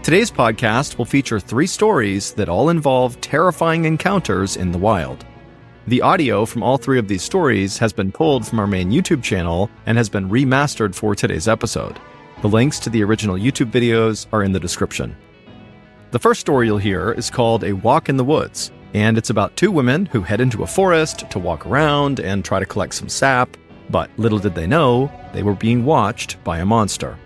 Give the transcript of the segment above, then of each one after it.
Today's podcast will feature 3 stories that all involve terrifying encounters in the wild. The audio from all 3 of these stories has been pulled from our main YouTube channel and has been remastered for today's episode. The links to the original YouTube videos are in the description. The first story you'll hear is called A Walk in the Woods, and it's about 2 women who head into a forest to walk around and try to collect some sap, but little did they know, they were being watched by a monster.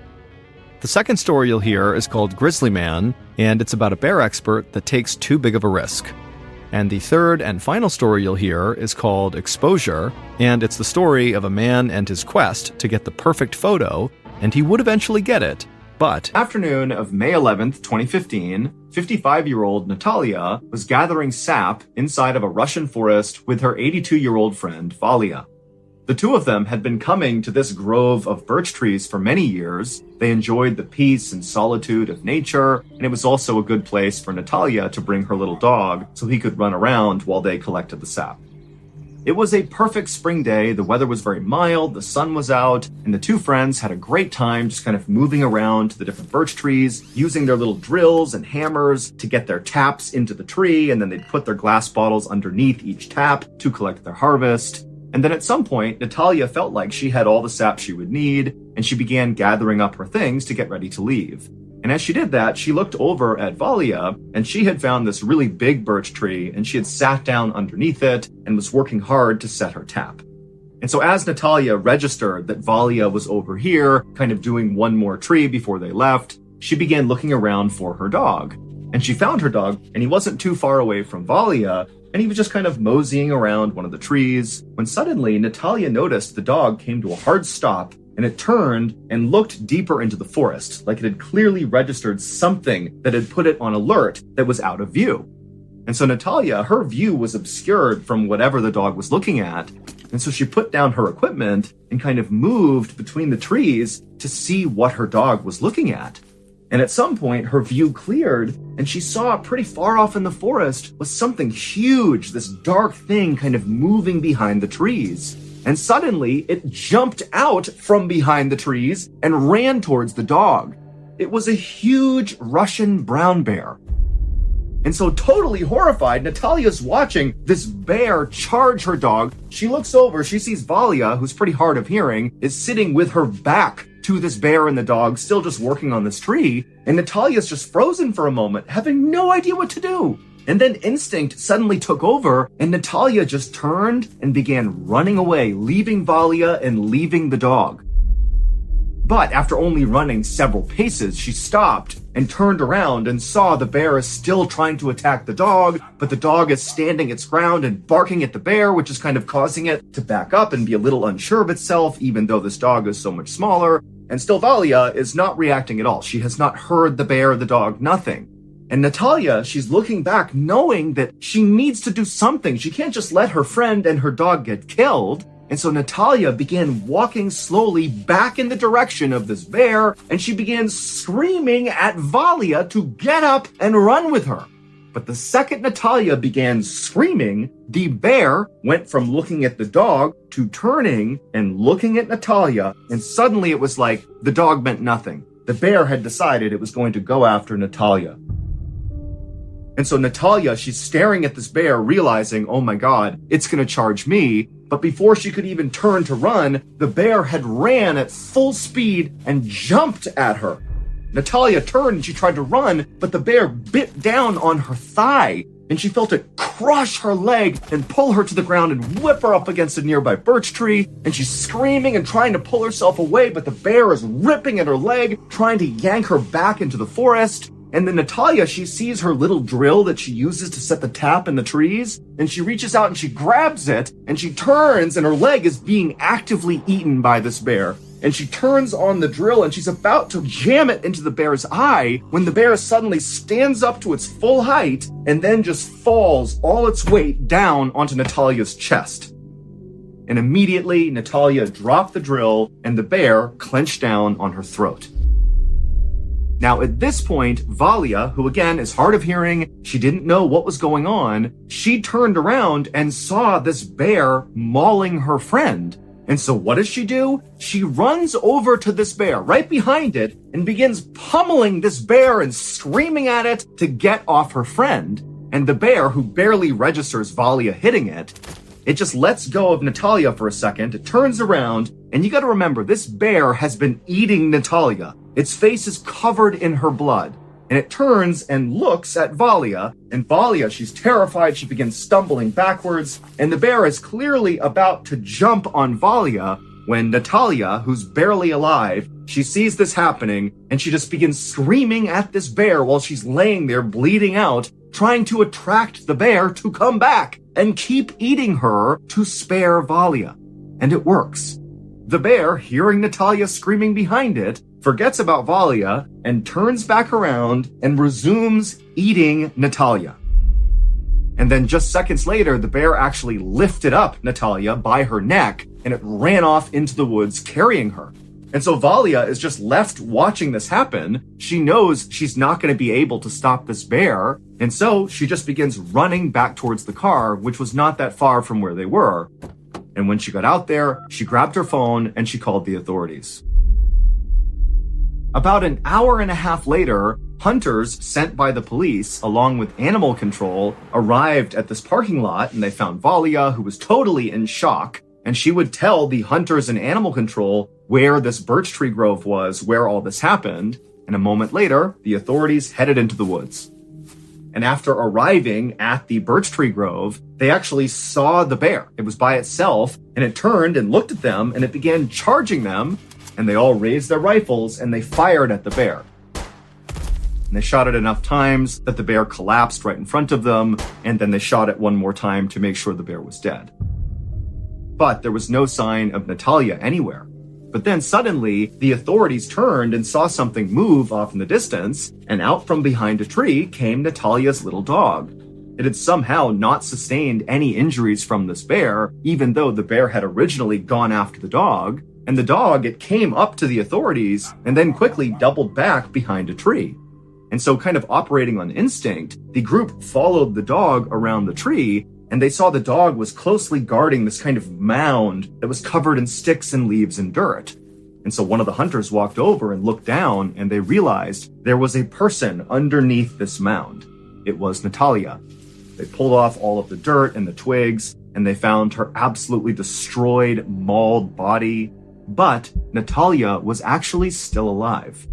The second story you'll hear is called Grizzly Man, and it's about a bear expert that takes too big of a risk. And the third and final story you'll hear is called Exposure, and it's the story of a man and his quest to get the perfect photo, and he would eventually get it, but... Afternoon of May 11th, 2015, 55-year-old Natalia was gathering sap inside of a Russian forest with her 82-year-old friend Valia. The 2 of them had been coming to this grove of birch trees for many years. They enjoyed the peace and solitude of nature, and it was also a good place for Natalia to bring her little dog so he could run around while they collected the sap. It was a perfect spring day, the weather was very mild, the sun was out, and the 2 friends had a great time just kind of moving around to the different birch trees, using their little drills and hammers to get their taps into the tree, and then they'd put their glass bottles underneath each tap to collect their harvest. And then at some point, Natalia felt like she had all the sap she would need, and she began gathering up her things to get ready to leave. And as she did that, she looked over at Valia, and she had found this really big birch tree, and she had sat down underneath it and was working hard to set her tap. And so as Natalia registered that Valia was over here, kind of doing one more tree before they left, she began looking around for her dog. And she found her dog, and he wasn't too far away from Valia, and he was just kind of moseying around one of the trees, when suddenly Natalia noticed the dog came to a hard stop, and it turned and looked deeper into the forest, like it had clearly registered something that had put it on alert that was out of view. And so Natalia, her view was obscured from whatever the dog was looking at, and so she put down her equipment and kind of moved between the trees to see what her dog was looking at. And at some point, her view cleared, and she saw pretty far off in the forest was something huge, this dark thing kind of moving behind the trees. And suddenly, it jumped out from behind the trees and ran towards the dog. It was a huge Russian brown bear. And so totally horrified, Natalia's watching this bear charge her dog. She looks over, she sees Valia, who's pretty hard of hearing, is sitting with her back to this bear and the dog, still just working on this tree. And Natalia's just frozen for a moment, having no idea what to do. And then instinct suddenly took over, and Natalia just turned and began running away, leaving Valia and leaving the dog. But after only running several paces, she stopped and turned around and saw the bear is still trying to attack the dog, but the dog is standing its ground and barking at the bear, which is kind of causing it to back up and be a little unsure of itself, even though this dog is so much smaller. And still Valia is not reacting at all. She has not heard the bear or the dog, nothing. And Natalia, she's looking back knowing that she needs to do something. She can't just let her friend and her dog get killed. And so Natalia began walking slowly back in the direction of this bear, and she began screaming at Valia to get up and run with her. But the second Natalia began screaming, the bear went from looking at the dog to turning and looking at Natalia, and suddenly it was like the dog meant nothing. The bear had decided it was going to go after Natalia. And so Natalia, she's staring at this bear, realizing, oh my God, it's going to charge me. But before she could even turn to run, the bear had ran at full speed and jumped at her. Natalia turned and she tried to run, but the bear bit down on her thigh, and she felt it crush her leg and pull her to the ground and whip her up against a nearby birch tree. And she's screaming and trying to pull herself away, but the bear is ripping at her leg, trying to yank her back into the forest. And then Natalia, she sees her little drill that she uses to set the tap in the trees, and she reaches out and she grabs it, and she turns, and her leg is being actively eaten by this bear. And she turns on the drill, and she's about to jam it into the bear's eye when the bear suddenly stands up to its full height and then just falls all its weight down onto Natalia's chest. And immediately, Natalia dropped the drill, and the bear clenched down on her throat. Now, at this point, Valia, who again is hard of hearing, she didn't know what was going on, she turned around and saw this bear mauling her friend. And so what does she do? She runs over to this bear right behind it and begins pummeling this bear and screaming at it to get off her friend. And the bear, who barely registers Valia hitting it, it just lets go of Natalia for a second. It turns around, and you gotta remember, this bear has been eating Natalia. Its face is covered in her blood. And it turns and looks at Valia, and Valia, she's terrified, she begins stumbling backwards, and the bear is clearly about to jump on Valia when Natalia, who's barely alive, she sees this happening, and she just begins screaming at this bear while she's laying there bleeding out, trying to attract the bear to come back and keep eating her to spare Valia. And it works. The bear, hearing Natalia screaming behind it, forgets about Valia and turns back around and resumes eating Natalia. And then just seconds later, the bear actually lifted up Natalia by her neck and it ran off into the woods carrying her. And so Valia is just left watching this happen. She knows she's not going to be able to stop this bear. And so she just begins running back towards the car, which was not that far from where they were. And when she got out there, she grabbed her phone and she called the authorities. About an hour and a half later, hunters sent by the police, along with animal control, arrived at this parking lot and they found Valia, who was totally in shock. And she would tell the hunters and animal control where this birch tree grove was, where all this happened. And a moment later, the authorities headed into the woods. And after arriving at the birch tree grove, they actually saw the bear. It was by itself, and it turned and looked at them, and it began charging them. And they all raised their rifles and they fired at the bear. And they shot it enough times that the bear collapsed right in front of them, and then they shot it one more time to make sure the bear was dead. But there was no sign of Natalia anywhere. But then suddenly, the authorities turned and saw something move off in the distance, and out from behind a tree came Natalia's little dog. It had somehow not sustained any injuries from this bear, even though the bear had originally gone after the dog. And the dog, it came up to the authorities and then quickly doubled back behind a tree. And so kind of operating on instinct, the group followed the dog around the tree and they saw the dog was closely guarding this kind of mound that was covered in sticks and leaves and dirt. And so one of the hunters walked over and looked down and they realized there was a person underneath this mound. It was Natalia. They pulled off all of the dirt and the twigs and they found her absolutely destroyed, mauled body. But Natalia was actually still alive.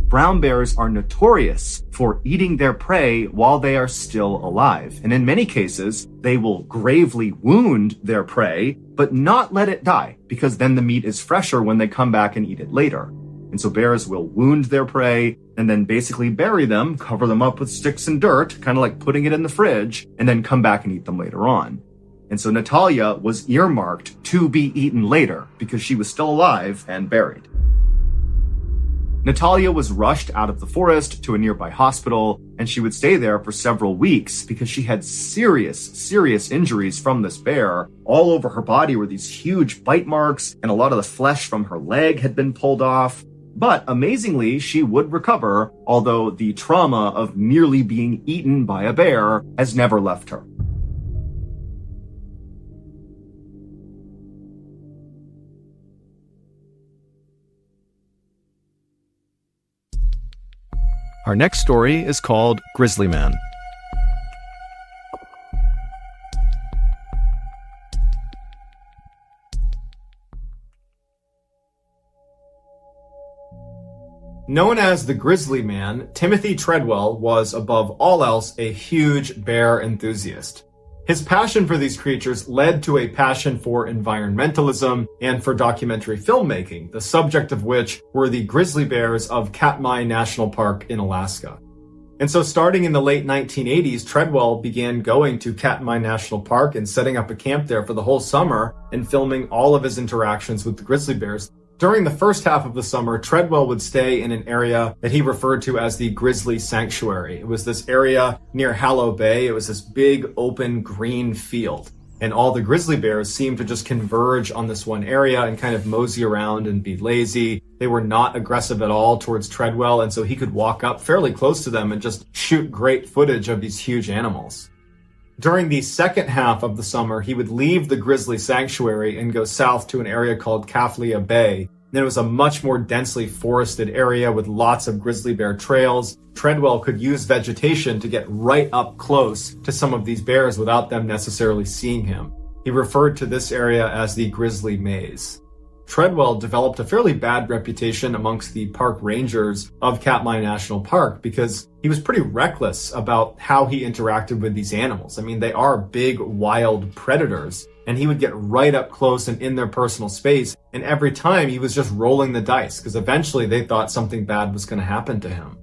Brown bears are notorious for eating their prey while they are still alive. And in many cases, they will gravely wound their prey, but not let it die, because then the meat is fresher when they come back and eat it later. And so bears will wound their prey and then basically bury them, cover them up with sticks and dirt, kind of like putting it in the fridge, and then come back and eat them later on. And so Natalia was earmarked to be eaten later because she was still alive and buried. Natalia was rushed out of the forest to a nearby hospital, and she would stay there for several weeks because she had serious injuries from this bear. All over her body were these huge bite marks, and a lot of the flesh from her leg had been pulled off. But amazingly, she would recover, although the trauma of nearly being eaten by a bear has never left her. Our next story is called Grizzly Man. Known as the Grizzly Man, Timothy Treadwell was, above all else, a huge bear enthusiast. His passion for these creatures led to a passion for environmentalism and for documentary filmmaking, the subject of which were the grizzly bears of Katmai National Park in Alaska. And so starting in the late 1980s, Treadwell began going to Katmai National Park and setting up a camp there for the whole summer and filming all of his interactions with the grizzly bears. During the first half of the summer, Treadwell would stay in an area that he referred to as the Grizzly Sanctuary. It was this area near Hallow Bay. It was this big, open, green field. And all the grizzly bears seemed to just converge on this one area and kind of mosey around and be lazy. They were not aggressive at all towards Treadwell, and so he could walk up fairly close to them and just shoot great footage of these huge animals. During the second half of the summer, he would leave the grizzly sanctuary and go south to an area called Kaflia Bay. Then it was a much more densely forested area with lots of grizzly bear trails. Treadwell could use vegetation to get right up close to some of these bears without them necessarily seeing him. He referred to this area as the Grizzly Maze. Treadwell developed a fairly bad reputation amongst the park rangers of Katmai National Park because he was pretty reckless about how he interacted with these animals. I mean, they are big, wild predators, and he would get right up close and in their personal space, and every time he was just rolling the dice because eventually they thought something bad was going to happen to him.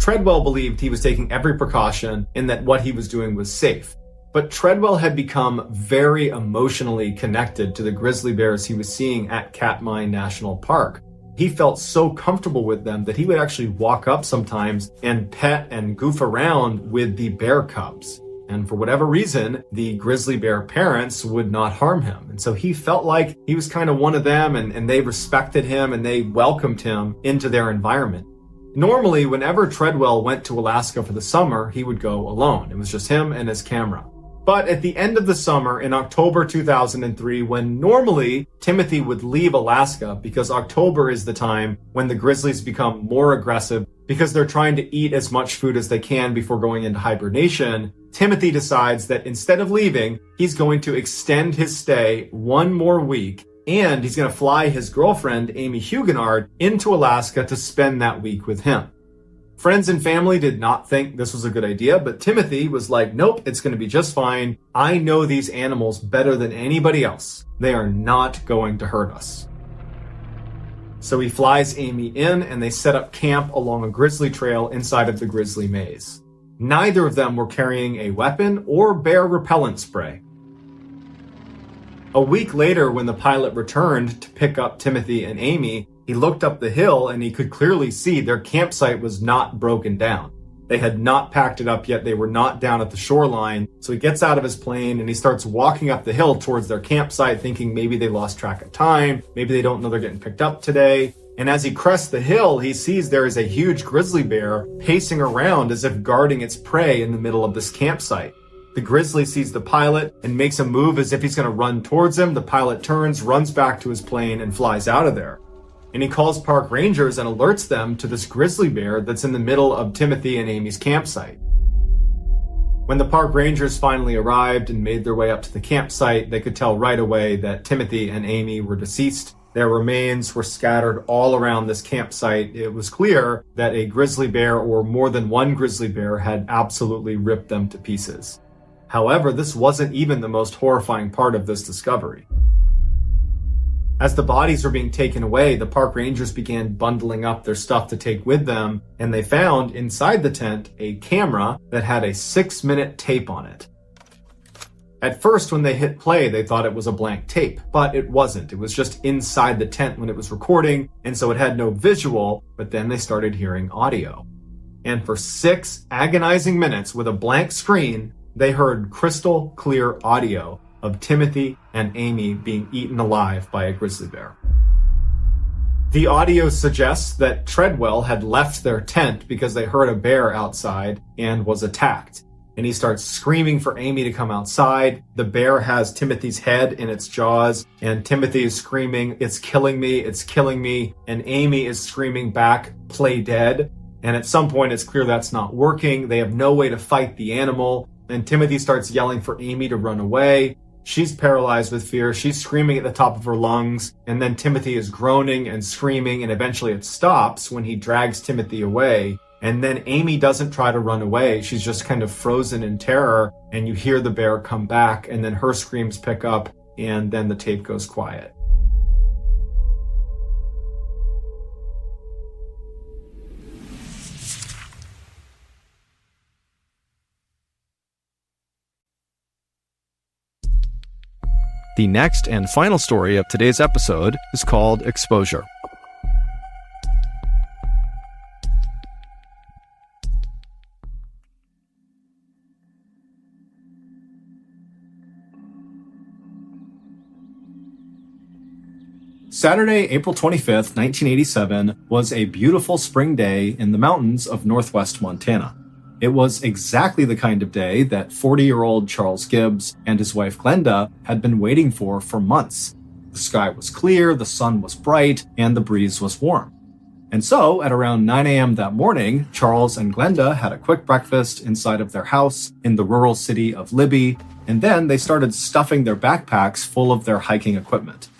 Treadwell believed he was taking every precaution and that what he was doing was safe. But Treadwell had become very emotionally connected to the grizzly bears he was seeing at Katmai National Park. He felt so comfortable with them that he would actually walk up sometimes and pet and goof around with the bear cubs. And for whatever reason, the grizzly bear parents would not harm him. And so he felt like he was kind of one of them, and they respected him and they welcomed him into their environment. Normally, whenever Treadwell went to Alaska for the summer, he would go alone. It was just him and his camera. But at the end of the summer, in October 2003, when normally Timothy would leave Alaska because October is the time when the grizzlies become more aggressive because they're trying to eat as much food as they can before going into hibernation, Timothy decides that instead of leaving, he's going to extend his stay one more week, and he's going to fly his girlfriend, Amy Huguenard, into Alaska to spend that week with him. Friends and family did not think this was a good idea, but Timothy was like, nope, it's going to be just fine. I know these animals better than anybody else. They are not going to hurt us. So he flies Amy in and they set up camp along a grizzly trail inside of the Grizzly Maze. Neither of them were carrying a weapon or bear repellent spray. A week later, when the pilot returned to pick up Timothy and Amy, he looked up the hill and he could clearly see their campsite was not broken down. They had not packed it up yet. They were not down at the shoreline. So he gets out of his plane and he starts walking up the hill towards their campsite, thinking maybe they lost track of time. Maybe they don't know they're getting picked up today. And as he crests the hill, he sees there is a huge grizzly bear pacing around as if guarding its prey in the middle of this campsite. The grizzly sees the pilot and makes a move as if he's going to run towards him. The pilot turns, runs back to his plane, and flies out of there. And he calls park rangers and alerts them to this grizzly bear that's in the middle of Timothy and Amy's campsite. When the park rangers finally arrived and made their way up to the campsite, they could tell right away that Timothy and Amy were deceased. Their remains were scattered all around this campsite. It was clear that a grizzly bear or more than one grizzly bear had absolutely ripped them to pieces. However, this wasn't even the most horrifying part of this discovery. As the bodies were being taken away, the park rangers began bundling up their stuff to take with them, and they found inside the tent a camera that had a 6-minute tape on it. At first, when they hit play, they thought it was a blank tape, but it wasn't. It was just inside the tent when it was recording, and so it had no visual, but then they started hearing audio. And for 6 agonizing minutes with a blank screen, they heard crystal clear audio of Timothy and Amy being eaten alive by a grizzly bear. The audio suggests that Treadwell had left their tent because they heard a bear outside and was attacked. And he starts screaming for Amy to come outside. The bear has Timothy's head in its jaws, and Timothy is screaming, "It's killing me, it's killing me." And Amy is screaming back, "Play dead." And at some point, it's clear that's not working. They have no way to fight the animal. And Timothy starts yelling for Amy to run away. She's paralyzed with fear. She's screaming at the top of her lungs. And then Timothy is groaning and screaming, and eventually it stops when he drags Timothy away. And then Amy doesn't try to run away. She's just kind of frozen in terror. And you hear the bear come back, and then her screams pick up, and then the tape goes quiet. The next and final story of today's episode is called Exposure. Saturday, April 25th, 1987, was a beautiful spring day in the mountains of northwest Montana. It was exactly the kind of day that 40-year-old Charles Gibbs and his wife Glenda had been waiting for months. The sky was clear, the sun was bright, and the breeze was warm. And so, at around 9 a.m. that morning, Charles and Glenda had a quick breakfast inside of their house in the rural city of Libby, and then they started stuffing their backpacks full of their hiking equipment.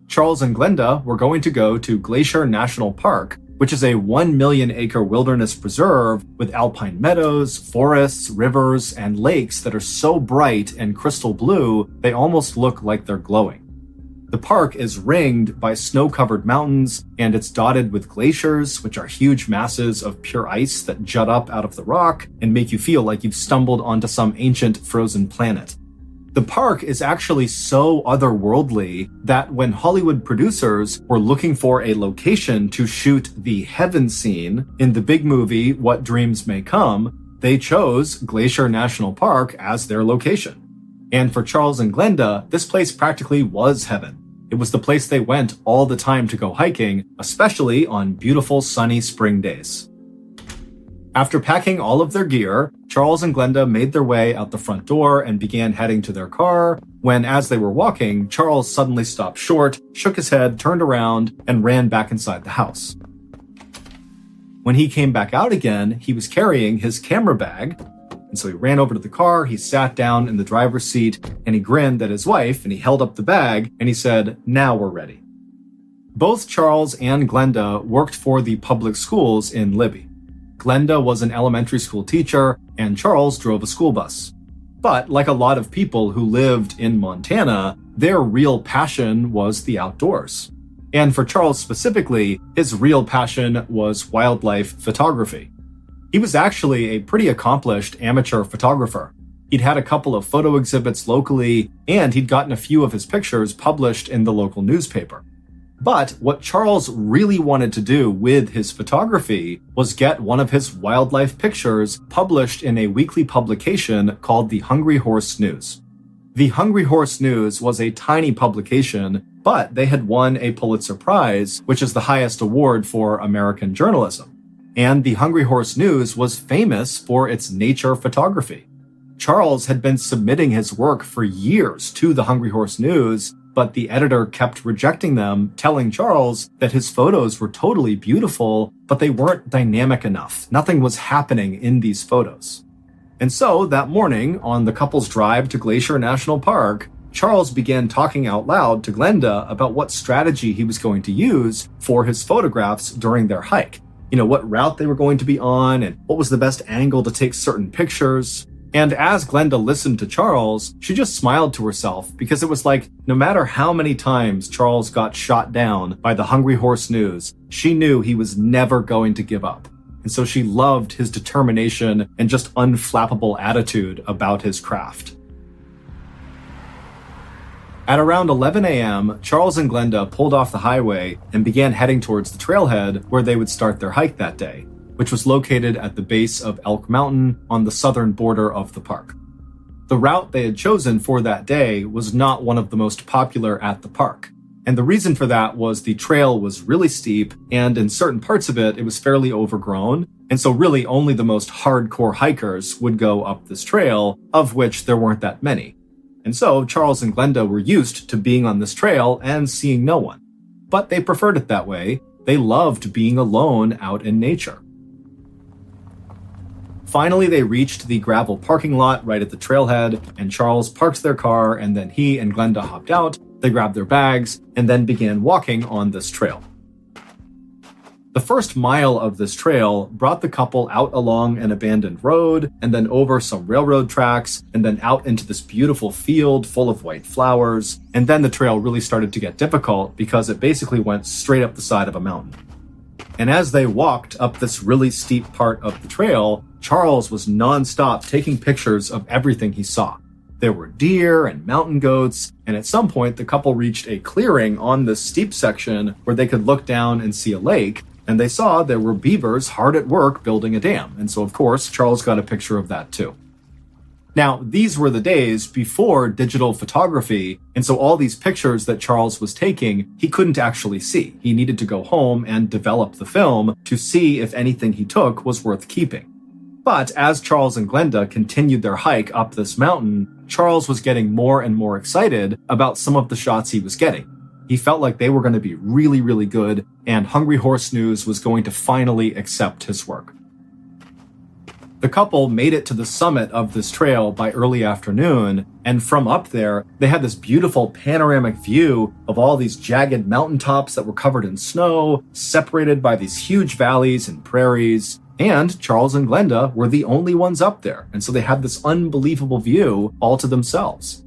Charles and Glenda were going to go to Glacier National Park, which is a 1 million acre wilderness preserve with alpine meadows, forests, rivers, and lakes that are so bright and crystal blue they almost look like they're glowing. The park is ringed by snow-covered mountains, and it's dotted with glaciers, which are huge masses of pure ice that jut up out of the rock and make you feel like you've stumbled onto some ancient frozen planet. The park is actually so otherworldly that when Hollywood producers were looking for a location to shoot the heaven scene in the big movie What Dreams May Come, they chose Glacier National Park as their location. And for Charles and Glenda, this place practically was heaven. It was the place they went all the time to go hiking, especially on beautiful sunny spring days. After packing all of their gear, Charles and Glenda made their way out the front door and began heading to their car, when as they were walking, Charles suddenly stopped short, shook his head, turned around, and ran back inside the house. When he came back out again, he was carrying his camera bag, and so he ran over to the car, he sat down in the driver's seat, and he grinned at his wife, and he held up the bag, and he said, "Now we're ready." Both Charles and Glenda worked for the public schools in Libby. Glenda was an elementary school teacher, and Charles drove a school bus. But like a lot of people who lived in Montana, their real passion was the outdoors. And for Charles specifically, his real passion was wildlife photography. He was actually a pretty accomplished amateur photographer. He'd had a couple of photo exhibits locally, and he'd gotten a few of his pictures published in the local newspaper. But what Charles really wanted to do with his photography was get one of his wildlife pictures published in a weekly publication called the Hungry Horse News. The Hungry Horse News was a tiny publication, but they had won a Pulitzer Prize, which is the highest award for American journalism. And the Hungry Horse News was famous for its nature photography. Charles had been submitting his work for years to the Hungry Horse News, but the editor kept rejecting them, telling Charles that his photos were totally beautiful, but they weren't dynamic enough. Nothing was happening in these photos. And so that morning, on the couple's drive to Glacier National Park, Charles began talking out loud to Glenda about what strategy he was going to use for his photographs during their hike. What route they were going to be on and what was the best angle to take certain pictures. And as Glenda listened to Charles, she just smiled to herself because it was like no matter how many times Charles got shot down by the Hungry Horse News, she knew he was never going to give up. And so she loved his determination and just unflappable attitude about his craft. At around 11 a.m., Charles and Glenda pulled off the highway and began heading towards the trailhead where they would start their hike that day, which was located at the base of Elk Mountain on the southern border of the park. The route they had chosen for that day was not one of the most popular at the park, and the reason for that was the trail was really steep, and in certain parts of it, it was fairly overgrown, and so really only the most hardcore hikers would go up this trail, of which there weren't that many. And so Charles and Glenda were used to being on this trail and seeing no one. But they preferred it that way. They loved being alone out in nature. Finally, they reached the gravel parking lot right at the trailhead, and Charles parked their car, and then he and Glenda hopped out, they grabbed their bags, and then began walking on this trail. The first mile of this trail brought the couple out along an abandoned road, and then over some railroad tracks, and then out into this beautiful field full of white flowers, and then the trail really started to get difficult because it basically went straight up the side of a mountain. And as they walked up this really steep part of the trail, Charles was nonstop taking pictures of everything he saw. There were deer and mountain goats, and at some point the couple reached a clearing on this steep section where they could look down and see a lake, and they saw there were beavers hard at work building a dam. And so, of course, Charles got a picture of that too. Now, these were the days before digital photography, and so all these pictures that Charles was taking, he couldn't actually see. He needed to go home and develop the film to see if anything he took was worth keeping. But as Charles and Glenda continued their hike up this mountain, Charles was getting more and more excited about some of the shots he was getting. He felt like they were going to be really, really good, and Hungry Horse News was going to finally accept his work. The couple made it to the summit of this trail by early afternoon, and from up there, they had this beautiful panoramic view of all these jagged mountaintops that were covered in snow, separated by these huge valleys and prairies. And Charles and Glenda were the only ones up there, and so they had this unbelievable view all to themselves.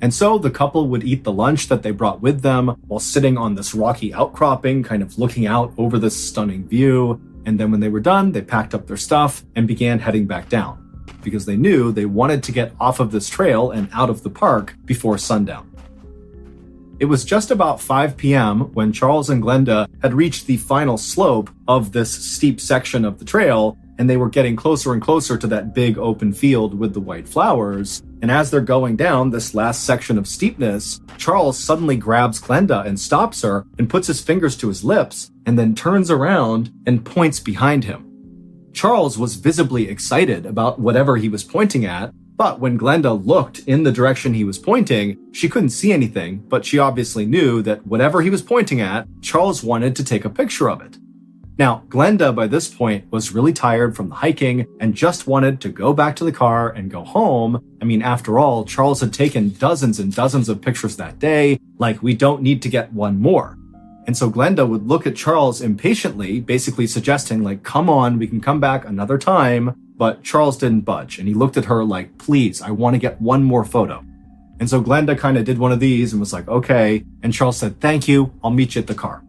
And so the couple would eat the lunch that they brought with them while sitting on this rocky outcropping, kind of looking out over this stunning view. And then when they were done, they packed up their stuff and began heading back down, because they knew they wanted to get off of this trail and out of the park before sundown. It was just about 5 p.m. when Charles and Glenda had reached the final slope of this steep section of the trail, and they were getting closer and closer to that big open field with the white flowers. And as they're going down this last section of steepness, Charles suddenly grabs Glenda and stops her and puts his fingers to his lips and then turns around and points behind him. Charles was visibly excited about whatever he was pointing at, but when Glenda looked in the direction he was pointing, she couldn't see anything, but she obviously knew that whatever he was pointing at, Charles wanted to take a picture of it. Now, Glenda, by this point, was really tired from the hiking and just wanted to go back to the car and go home. I mean, after all, Charles had taken dozens and dozens of pictures that day. Like, we don't need to get one more. And so Glenda would look at Charles impatiently, basically suggesting, like, come on, we can come back another time. But Charles didn't budge, and he looked at her like, please, I want to get one more photo. And so Glenda kind of did one of these and was like, okay. And Charles said, thank you, I'll meet you at the car.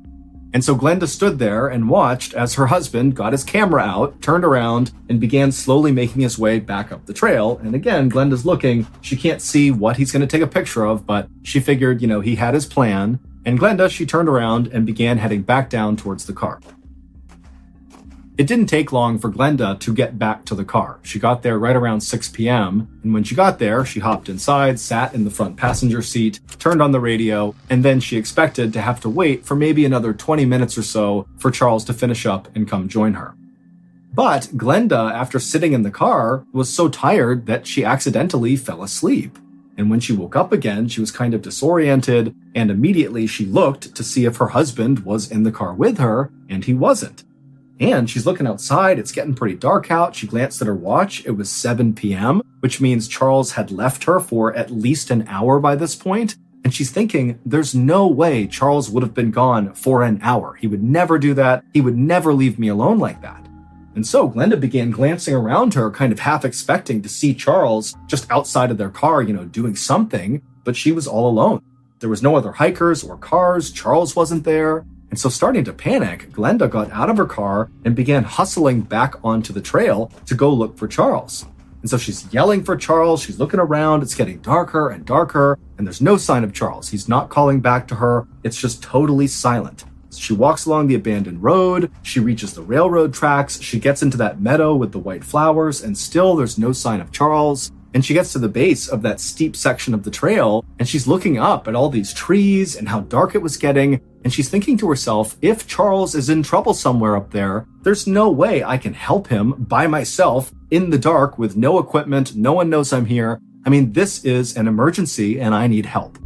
And so Glenda stood there and watched as her husband got his camera out, turned around, and began slowly making his way back up the trail. And again, Glenda's looking. She can't see what he's going to take a picture of, but she figured, he had his plan. And Glenda, she turned around and began heading back down towards the car. It didn't take long for Glenda to get back to the car. She got there right around 6 p.m. And when she got there, she hopped inside, sat in the front passenger seat, turned on the radio, and then she expected to have to wait for maybe another 20 minutes or so for Charles to finish up and come join her. But Glenda, after sitting in the car, was so tired that she accidentally fell asleep. And when she woke up again, she was kind of disoriented, and immediately she looked to see if her husband was in the car with her, and he wasn't. And she's looking outside. It's getting pretty dark out. She glanced at her watch. It was 7 p.m., which means Charles had left her for at least an hour by this point. And she's thinking, there's no way Charles would have been gone for an hour. He would never do that. He would never leave me alone like that. And so Glenda began glancing around her, kind of half expecting to see Charles just outside of their car, doing something. But she was all alone. There was no other hikers or cars. Charles wasn't there. And so starting to panic, Glenda got out of her car and began hustling back onto the trail to go look for Charles. And so she's yelling for Charles. She's looking around. It's getting darker and darker. And there's no sign of Charles. He's not calling back to her. It's just totally silent. She walks along the abandoned road. She reaches the railroad tracks. She gets into that meadow with the white flowers. And still there's no sign of Charles. And she gets to the base of that steep section of the trail, and she's looking up at all these trees and how dark it was getting, and she's thinking to herself, if Charles is in trouble somewhere up there, there's no way I can help him by myself in the dark with no equipment, no one knows I'm here. I mean, this is an emergency and I need help.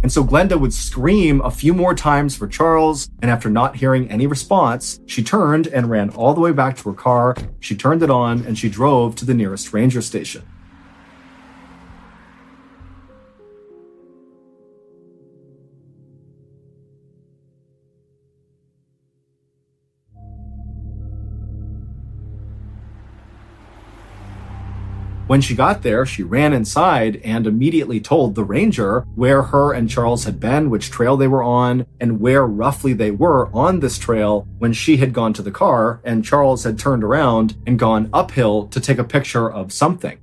And so Glenda would scream a few more times for Charles, and after not hearing any response, she turned and ran all the way back to her car. She turned it on, and she drove to the nearest ranger station. When she got there, she ran inside and immediately told the ranger where her and Charles had been, which trail they were on, and where roughly they were on this trail when she had gone to the car and Charles had turned around and gone uphill to take a picture of something.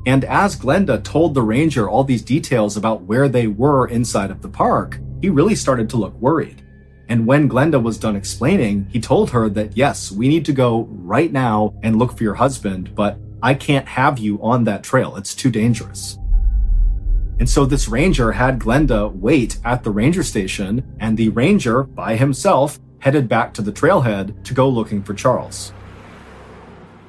And as Glenda told the ranger all these details about where they were inside of the park, he really started to look worried. And when Glenda was done explaining, he told her that yes, we need to go right now and look for your husband, but I can't have you on that trail. It's too dangerous. And so this ranger had Glenda wait at the ranger station, and the ranger, by himself, headed back to the trailhead to go looking for Charles.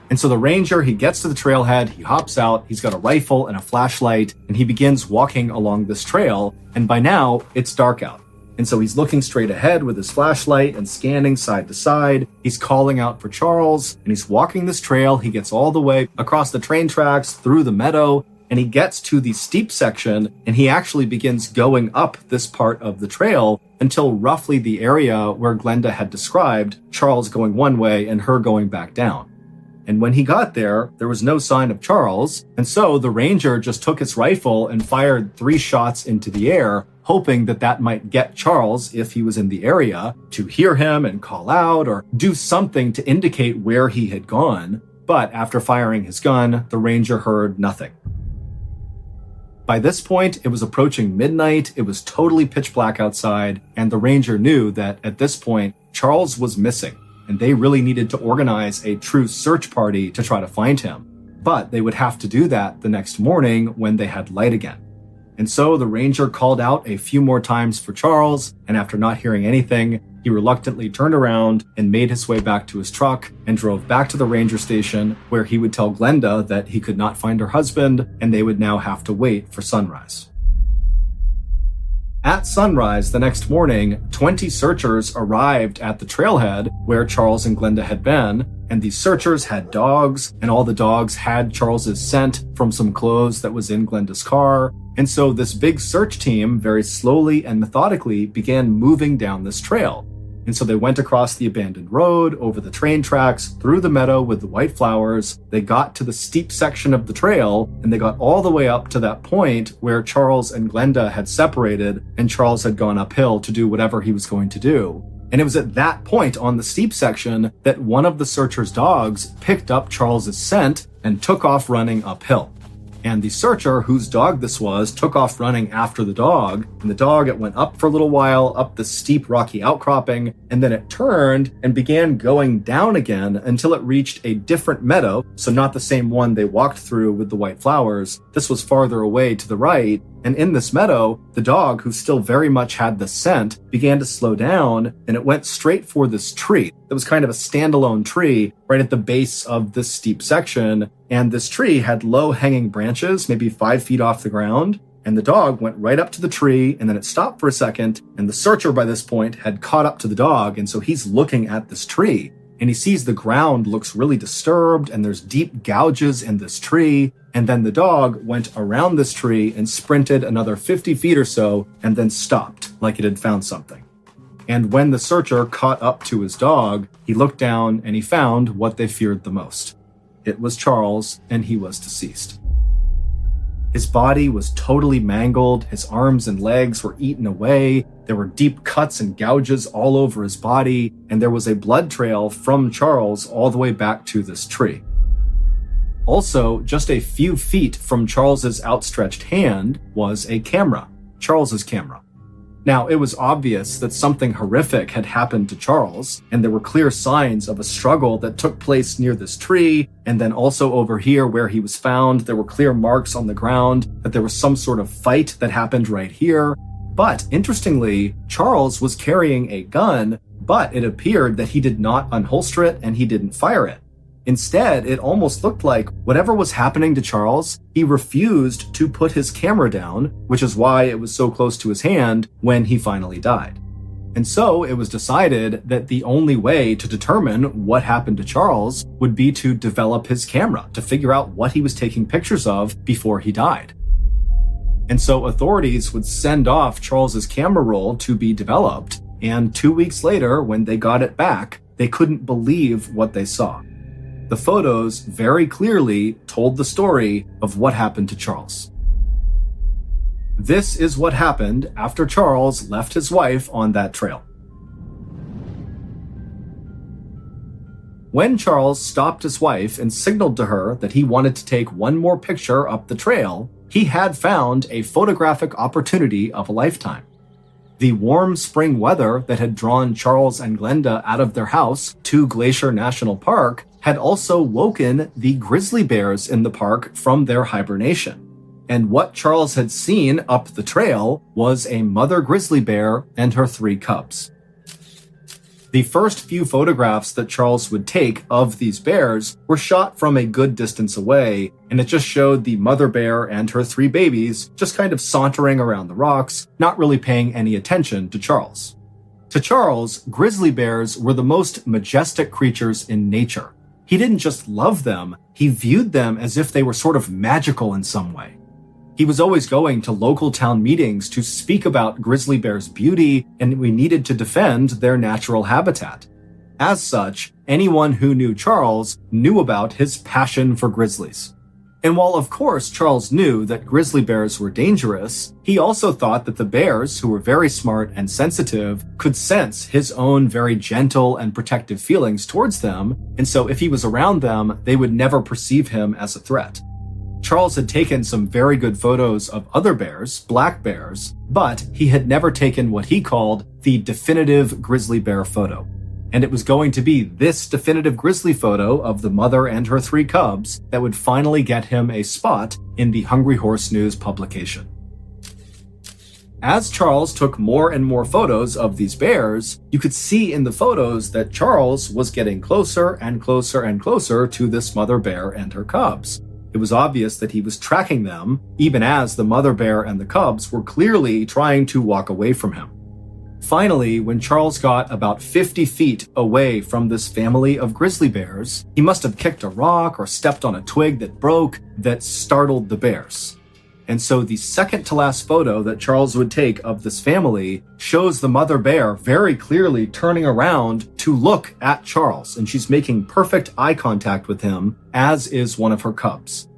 And so the ranger, he gets to the trailhead, he hops out, he's got a rifle and a flashlight, and he begins walking along this trail, and by now, it's dark out. And so he's looking straight ahead with his flashlight and scanning side to side. He's calling out for Charles, and he's walking this trail. He gets all the way across the train tracks, through the meadow, and he gets to the steep section, and he actually begins going up this part of the trail until roughly the area where Glenda had described Charles going one way and her going back down. And when he got there, there was no sign of Charles, and so the ranger just took his rifle and fired 3 shots into the air, hoping that that might get Charles, if he was in the area, to hear him and call out or do something to indicate where he had gone. But after firing his gun, the ranger heard nothing. By this point, it was approaching midnight, it was totally pitch black outside, and the ranger knew that at this point, Charles was missing, and they really needed to organize a true search party to try to find him. But they would have to do that the next morning when they had light again. And so the ranger called out a few more times for Charles, and after not hearing anything, he reluctantly turned around and made his way back to his truck and drove back to the ranger station, where he would tell Glenda that he could not find her husband and they would now have to wait for sunrise. At sunrise the next morning, 20 searchers arrived at the trailhead where Charles and Glenda had been, and these searchers had dogs, and all the dogs had Charles's scent from some clothes that was in Glenda's car. And so this big search team very slowly and methodically began moving down this trail. And so they went across the abandoned road, over the train tracks, through the meadow with the white flowers. They got to the steep section of the trail, and they got all the way up to that point where Charles and Glenda had separated, and Charles had gone uphill to do whatever he was going to do. And it was at that point on the steep section that one of the searchers' dogs picked up Charles's scent and took off running uphill. And the searcher, whose dog this was, took off running after the dog. And the dog, it went up for a little while, up the steep rocky outcropping, and then it turned and began going down again until it reached a different meadow. So not the same one they walked through with the white flowers. This was farther away to the right. And in this meadow, the dog, who still very much had the scent, began to slow down, and it went straight for this tree. It was kind of a standalone tree right at the base of this steep section, and this tree had low-hanging branches, maybe 5 feet off the ground, and the dog went right up to the tree, and then it stopped for a second, and the searcher by this point had caught up to the dog, and so he's looking at this tree, and he sees the ground looks really disturbed, and there's deep gouges in this tree. And then the dog went around this tree and sprinted another 50 feet or so, and then stopped, like it had found something. And when the searcher caught up to his dog, he looked down and he found what they feared the most. It was Charles, and he was deceased. His body was totally mangled, his arms and legs were eaten away, there were deep cuts and gouges all over his body, and there was a blood trail from Charles all the way back to this tree. Also, just a few feet from Charles's outstretched hand was a camera, Charles's camera. Now, it was obvious that something horrific had happened to Charles, and there were clear signs of a struggle that took place near this tree, and then also over here where he was found, there were clear marks on the ground that there was some sort of fight that happened right here. But interestingly, Charles was carrying a gun, but it appeared that he did not unholster it and he didn't fire it. Instead, it almost looked like whatever was happening to Charles, he refused to put his camera down, which is why it was so close to his hand when he finally died. And so it was decided that the only way to determine what happened to Charles would be to develop his camera, to figure out what he was taking pictures of before he died. And so authorities would send off Charles's camera roll to be developed, and 2 weeks later, when they got it back, they couldn't believe what they saw. The photos very clearly told the story of what happened to Charles. This is what happened after Charles left his wife on that trail. When Charles stopped his wife and signaled to her that he wanted to take one more picture up the trail, he had found a photographic opportunity of a lifetime. The warm spring weather that had drawn Charles and Glenda out of their house to Glacier National Park had also woken the grizzly bears in the park from their hibernation. And what Charles had seen up the trail was a mother grizzly bear and her 3 cubs. The first few photographs that Charles would take of these bears were shot from a good distance away, and it just showed the mother bear and her 3 babies just kind of sauntering around the rocks, not really paying any attention to Charles. To Charles, grizzly bears were the most majestic creatures in nature. He didn't just love them, he viewed them as if they were sort of magical in some way. He was always going to local town meetings to speak about grizzly bears' beauty, and we needed to defend their natural habitat. As such, anyone who knew Charles knew about his passion for grizzlies. And while of course Charles knew that grizzly bears were dangerous, he also thought that the bears, who were very smart and sensitive, could sense his own very gentle and protective feelings towards them, and so if he was around them, they would never perceive him as a threat. Charles had taken some very good photos of other bears, black bears, but he had never taken what he called the definitive grizzly bear photo. And it was going to be this definitive grizzly photo of the mother and her 3 cubs that would finally get him a spot in the Hungry Horse News publication. As Charles took more and more photos of these bears, you could see in the photos that Charles was getting closer and closer and closer to this mother bear and her cubs. It was obvious that he was tracking them, even as the mother bear and the cubs were clearly trying to walk away from him. Finally, when Charles got about 50 feet away from this family of grizzly bears, he must have kicked a rock or stepped on a twig that broke that startled the bears. And so the second to last photo that Charles would take of this family shows the mother bear very clearly turning around to look at Charles, and she's making perfect eye contact with him, as is one of her cubs.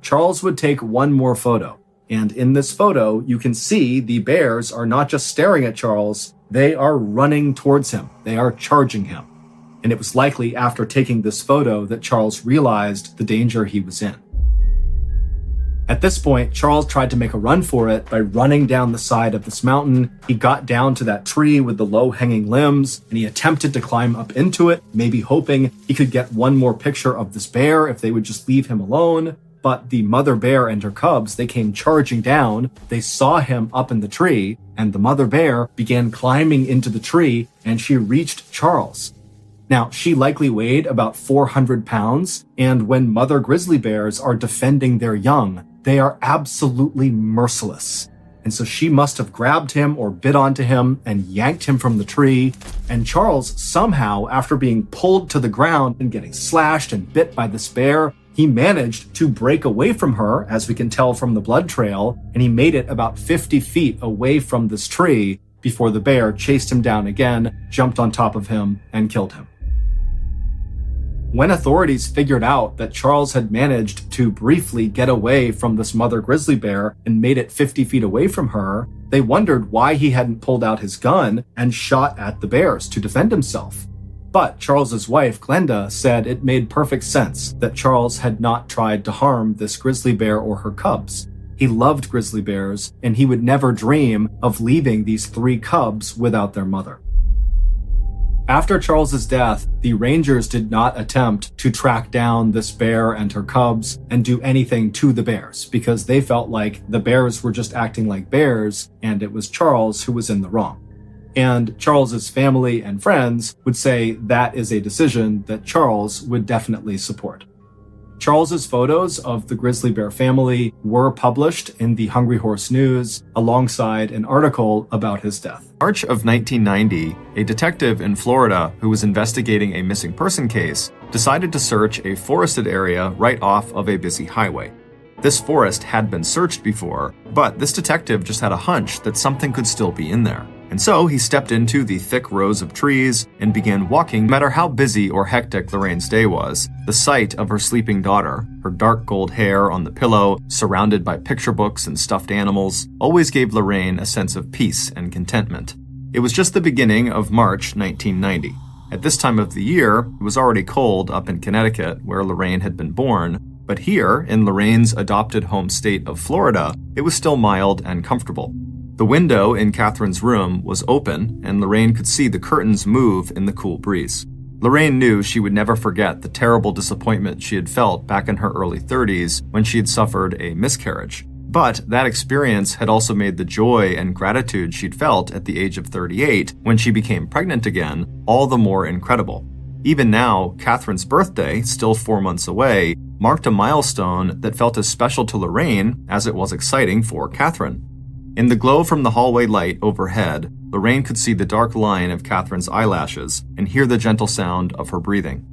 Charles would take one more photo, and in this photo, you can see the bears are not just staring at Charles, they are running towards him. They are charging him. And it was likely after taking this photo that Charles realized the danger he was in. At this point, Charles tried to make a run for it by running down the side of this mountain. He got down to that tree with the low-hanging limbs, and he attempted to climb up into it, maybe hoping he could get one more picture of this bear if they would just leave him alone. But the mother bear and her cubs, they came charging down. They saw him up in the tree, and the mother bear began climbing into the tree, and she reached Charles. Now, she likely weighed about 400 pounds, and when mother grizzly bears are defending their young, they are absolutely merciless. And so she must have grabbed him or bit onto him and yanked him from the tree. And Charles somehow, after being pulled to the ground and getting slashed and bit by this bear, he managed to break away from her, as we can tell from the blood trail, and he made it about 50 feet away from this tree before the bear chased him down again, jumped on top of him, and killed him. When authorities figured out that Charles had managed to briefly get away from this mother grizzly bear and made it 50 feet away from her, they wondered why he hadn't pulled out his gun and shot at the bears to defend himself. But Charles's wife, Glenda, said it made perfect sense that Charles had not tried to harm this grizzly bear or her cubs. He loved grizzly bears, and he would never dream of leaving these 3 cubs without their mother. After Charles's death, the Rangers did not attempt to track down this bear and her cubs and do anything to the bears because they felt like the bears were just acting like bears and it was Charles who was in the wrong. And Charles's family and friends would say that is a decision that Charles would definitely support. Charles's photos of the grizzly bear family were published in the Hungry Horse News alongside an article about his death. March of 1990, a detective in Florida who was investigating a missing person case decided to search a forested area right off of a busy highway. This forest had been searched before, but this detective just had a hunch that something could still be in there. And so he stepped into the thick rows of trees and began walking. No matter how busy or hectic Lorraine's day was, the sight of her sleeping daughter, her dark gold hair on the pillow, surrounded by picture books and stuffed animals, always gave Lorraine a sense of peace and contentment. It was just the beginning of March 1990. At this time of the year, it was already cold up in Connecticut, where Lorraine had been born, but here, in Lorraine's adopted home state of Florida, it was still mild and comfortable. The window in Catherine's room was open, and Lorraine could see the curtains move in the cool breeze. Lorraine knew she would never forget the terrible disappointment she had felt back in her early 30s when she had suffered a miscarriage. But that experience had also made the joy and gratitude she'd felt at the age of 38 when she became pregnant again all the more incredible. Even now, Catherine's birthday, still 4 months away, marked a milestone that felt as special to Lorraine as it was exciting for Catherine. In the glow from the hallway light overhead, Lorraine could see the dark line of Catherine's eyelashes and hear the gentle sound of her breathing.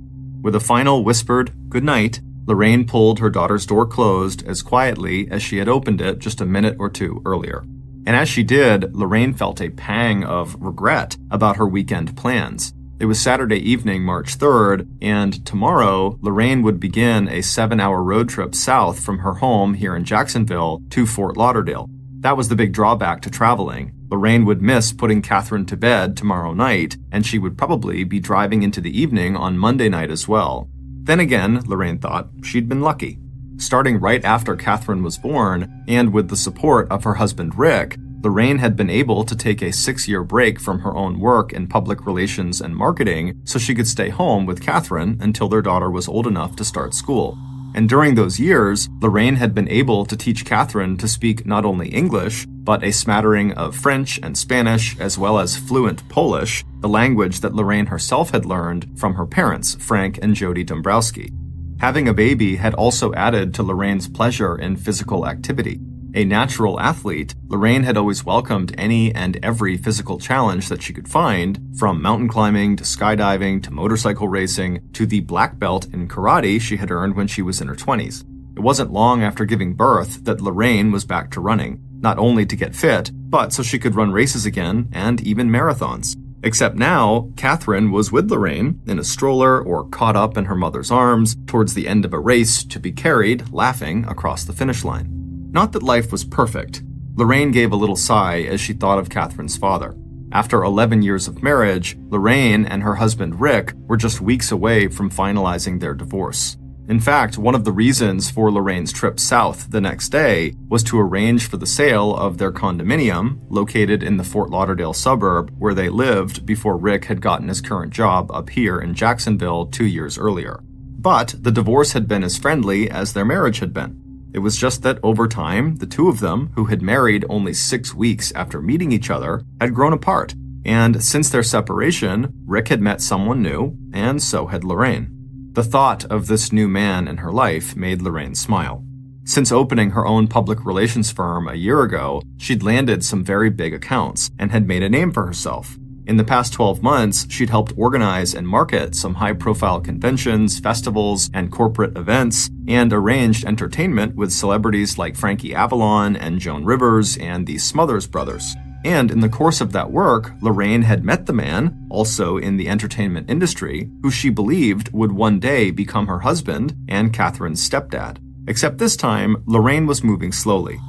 With a final whispered "good night," Lorraine pulled her daughter's door closed as quietly as she had opened it just a minute or two earlier. And as she did, Lorraine felt a pang of regret about her weekend plans. It was Saturday evening, March 3rd, and tomorrow, Lorraine would begin a 7-hour road trip south from her home here in Jacksonville to Fort Lauderdale. That was the big drawback to traveling. Lorraine would miss putting Catherine to bed tomorrow night, and she would probably be driving into the evening on Monday night as well. Then again, Lorraine thought, she'd been lucky. Starting right after Catherine was born, and with the support of her husband Rick, Lorraine had been able to take a 6-year break from her own work in public relations and marketing so she could stay home with Catherine until their daughter was old enough to start school. And during those years, Lorraine had been able to teach Catherine to speak not only English, but a smattering of French and Spanish, as well as fluent Polish, the language that Lorraine herself had learned from her parents, Frank and Jody Dombrowski. Having a baby had also added to Lorraine's pleasure in physical activity. A natural athlete, Lorraine had always welcomed any and every physical challenge that she could find, from mountain climbing to skydiving to motorcycle racing to the black belt in karate she had earned when she was in her 20s. It wasn't long after giving birth that Lorraine was back to running, not only to get fit, but so she could run races again and even marathons. Except now, Catherine was with Lorraine in a stroller or caught up in her mother's arms towards the end of a race to be carried, laughing, across the finish line. Not that life was perfect. Lorraine gave a little sigh as she thought of Catherine's father. After 11 years of marriage, Lorraine and her husband Rick were just weeks away from finalizing their divorce. In fact, one of the reasons for Lorraine's trip south the next day was to arrange for the sale of their condominium, located in the Fort Lauderdale suburb where they lived before Rick had gotten his current job up here in Jacksonville 2 years earlier. But the divorce had been as friendly as their marriage had been. It was just that over time, the two of them, who had married only 6 weeks after meeting each other, had grown apart. And since their separation, Rick had met someone new, and so had Lorraine. The thought of this new man in her life made Lorraine smile. Since opening her own public relations firm a year ago, she'd landed some very big accounts and had made a name for herself. In the past 12 months, she'd helped organize and market some high-profile conventions, festivals, and corporate events, and arranged entertainment with celebrities like Frankie Avalon and Joan Rivers and the Smothers Brothers. And in the course of that work, Lorraine had met the man, also in the entertainment industry, who she believed would one day become her husband and Catherine's stepdad. Except this time, Lorraine was moving slowly.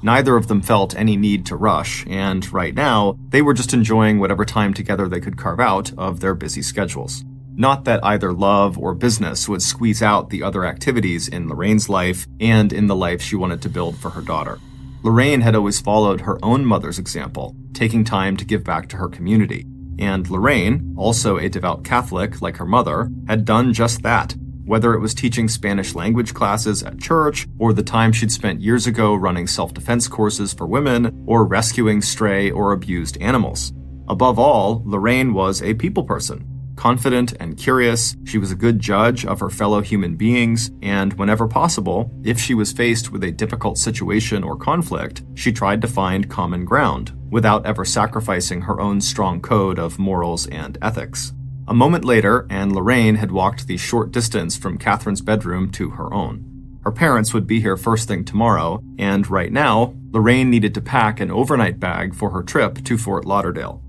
Neither of them felt any need to rush, and right now, they were just enjoying whatever time together they could carve out of their busy schedules. Not that either love or business would squeeze out the other activities in Lorraine's life and in the life she wanted to build for her daughter. Lorraine had always followed her own mother's example, taking time to give back to her community. And Lorraine, also a devout Catholic like her mother, had done just that. Whether it was teaching Spanish language classes at church, or the time she'd spent years ago running self-defense courses for women, or rescuing stray or abused animals. Above all, Lorraine was a people person. Confident and curious, she was a good judge of her fellow human beings, and whenever possible, if she was faced with a difficult situation or conflict, she tried to find common ground, without ever sacrificing her own strong code of morals and ethics. A moment later, and Lorraine had walked the short distance from Catherine's bedroom to her own. Her parents would be here first thing tomorrow, and right now, Lorraine needed to pack an overnight bag for her trip to Fort Lauderdale.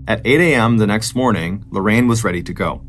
At 8 a.m. the next morning, Lorraine was ready to go.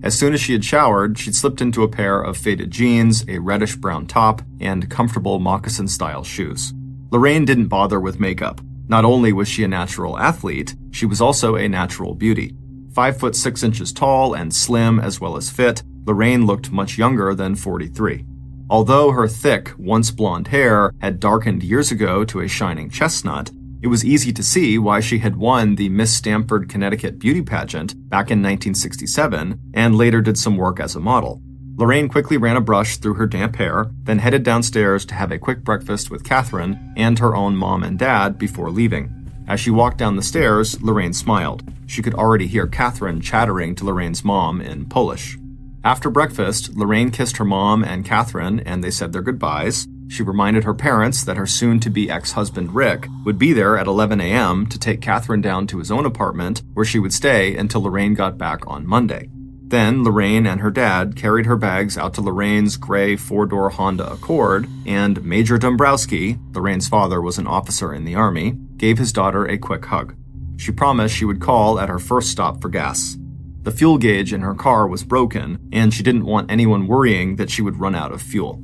As soon as she had showered, she'd slipped into a pair of faded jeans, a reddish-brown top, and comfortable moccasin-style shoes. Lorraine didn't bother with makeup. Not only was she a natural athlete, she was also a natural beauty. 5 foot 6 inches tall and slim as well as fit, Lorraine looked much younger than 43. Although her thick, once blonde hair had darkened years ago to a shining chestnut, it was easy to see why she had won the Miss Stamford, Connecticut beauty pageant back in 1967 and later did some work as a model. Lorraine quickly ran a brush through her damp hair, then headed downstairs to have a quick breakfast with Catherine and her own mom and dad before leaving. As she walked down the stairs, Lorraine smiled. She could already hear Catherine chattering to Lorraine's mom in Polish. After breakfast, Lorraine kissed her mom and Catherine, and they said their goodbyes. She reminded her parents that her soon-to-be ex-husband Rick would be there at 11 a.m. to take Catherine down to his own apartment, where she would stay until Lorraine got back on Monday. Then Lorraine and her dad carried her bags out to Lorraine's gray four-door Honda Accord, and Major Dombrowski, Lorraine's father was an officer in the Army, gave his daughter a quick hug. She promised she would call at her first stop for gas. The fuel gauge in her car was broken, and she didn't want anyone worrying that she would run out of fuel.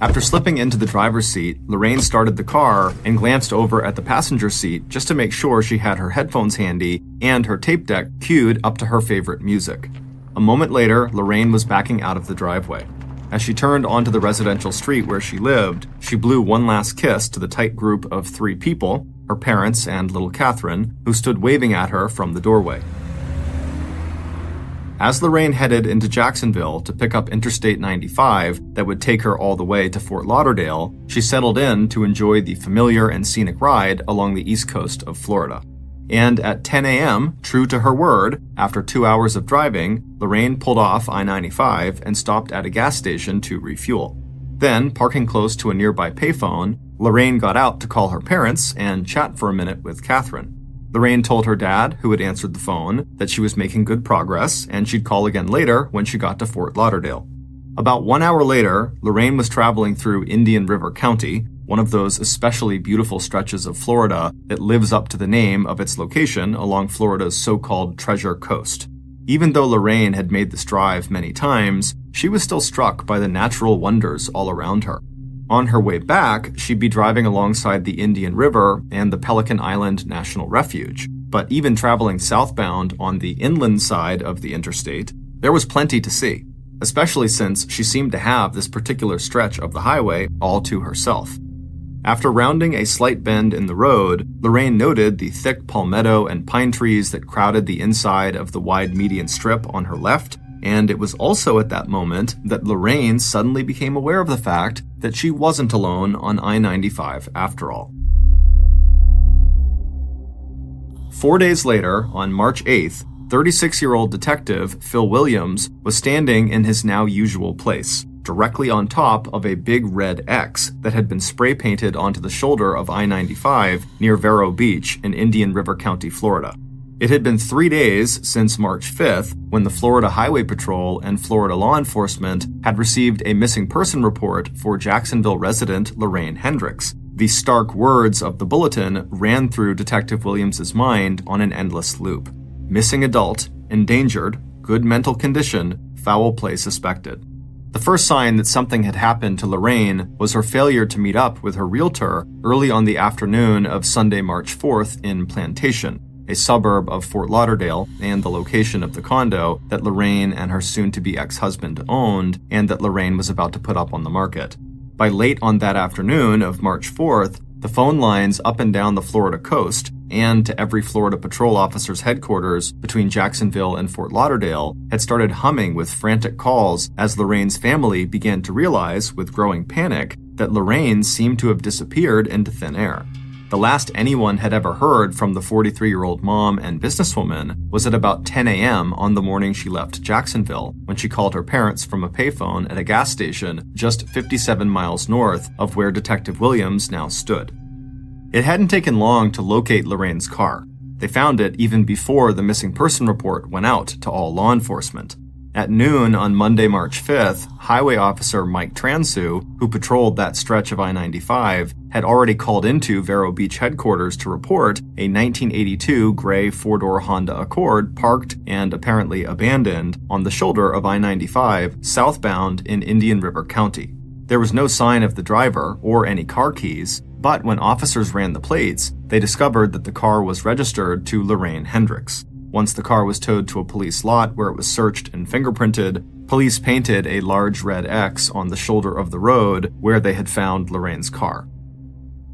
After slipping into the driver's seat, Lorraine started the car and glanced over at the passenger seat just to make sure she had her headphones handy and her tape deck queued up to her favorite music. A moment later, Lorraine was backing out of the driveway. As she turned onto the residential street where she lived, she blew one last kiss to the tight group of 3 people, her parents and little Catherine, who stood waving at her from the doorway. As Lorraine headed into Jacksonville to pick up Interstate 95 that would take her all the way to Fort Lauderdale, she settled in to enjoy the familiar and scenic ride along the east coast of Florida. And at 10 a.m., true to her word, after 2 hours of driving, Lorraine pulled off I-95 and stopped at a gas station to refuel. Then, parking close to a nearby payphone, Lorraine got out to call her parents and chat for a minute with Catherine. Lorraine told her dad, who had answered the phone, that she was making good progress and she'd call again later when she got to Fort Lauderdale. About 1 hour later, Lorraine was traveling through Indian River County, one of those especially beautiful stretches of Florida that lives up to the name of its location along Florida's so-called Treasure Coast. Even though Lorraine had made this drive many times, she was still struck by the natural wonders all around her. On her way back, she'd be driving alongside the Indian River and the Pelican Island National Refuge. But even traveling southbound on the inland side of the interstate, there was plenty to see, especially since she seemed to have this particular stretch of the highway all to herself. After rounding a slight bend in the road, Lorraine noted the thick palmetto and pine trees that crowded the inside of the wide median strip on her left, and it was also at that moment that Lorraine suddenly became aware of the fact that she wasn't alone on I-95 after all. 4 days later, on March 8th, 36-year-old detective Phil Williams was standing in his now usual place, directly on top of a big red X that had been spray painted onto the shoulder of I-95 near Vero Beach in Indian River County, Florida. It had been 3 days since March 5th when the Florida Highway Patrol and Florida law enforcement had received a missing person report for Jacksonville resident Lorraine Hendricks. The stark words of the bulletin ran through Detective Williams's mind on an endless loop. Missing adult, endangered, good mental condition, foul play suspected. The first sign that something had happened to Lorraine was her failure to meet up with her realtor early on the afternoon of Sunday, March 4th in Plantation, a suburb of Fort Lauderdale and the location of the condo that Lorraine and her soon-to-be ex-husband owned and that Lorraine was about to put up on the market. By late on that afternoon of March 4th, the phone lines up and down the Florida coast and to every Florida patrol officer's headquarters between Jacksonville and Fort Lauderdale had started humming with frantic calls as Lorraine's family began to realize, with growing panic, that Lorraine seemed to have disappeared into thin air. The last anyone had ever heard from the 43-year-old mom and businesswoman was at about 10 a.m. on the morning she left Jacksonville, when she called her parents from a payphone at a gas station just 57 miles north of where Detective Williams now stood. It hadn't taken long to locate Lorraine's car. They found it even before the missing person report went out to all law enforcement. At noon on Monday, March 5th, Highway Officer Mike Transu, who patrolled that stretch of I-95, had already called into Vero Beach headquarters to report a 1982 gray four-door Honda Accord parked and apparently abandoned on the shoulder of I-95 southbound in Indian River County. There was no sign of the driver or any car keys, but when officers ran the plates, they discovered that the car was registered to Lorraine Hendricks. Once the car was towed to a police lot where it was searched and fingerprinted, police painted a large red X on the shoulder of the road where they had found Lorraine's car.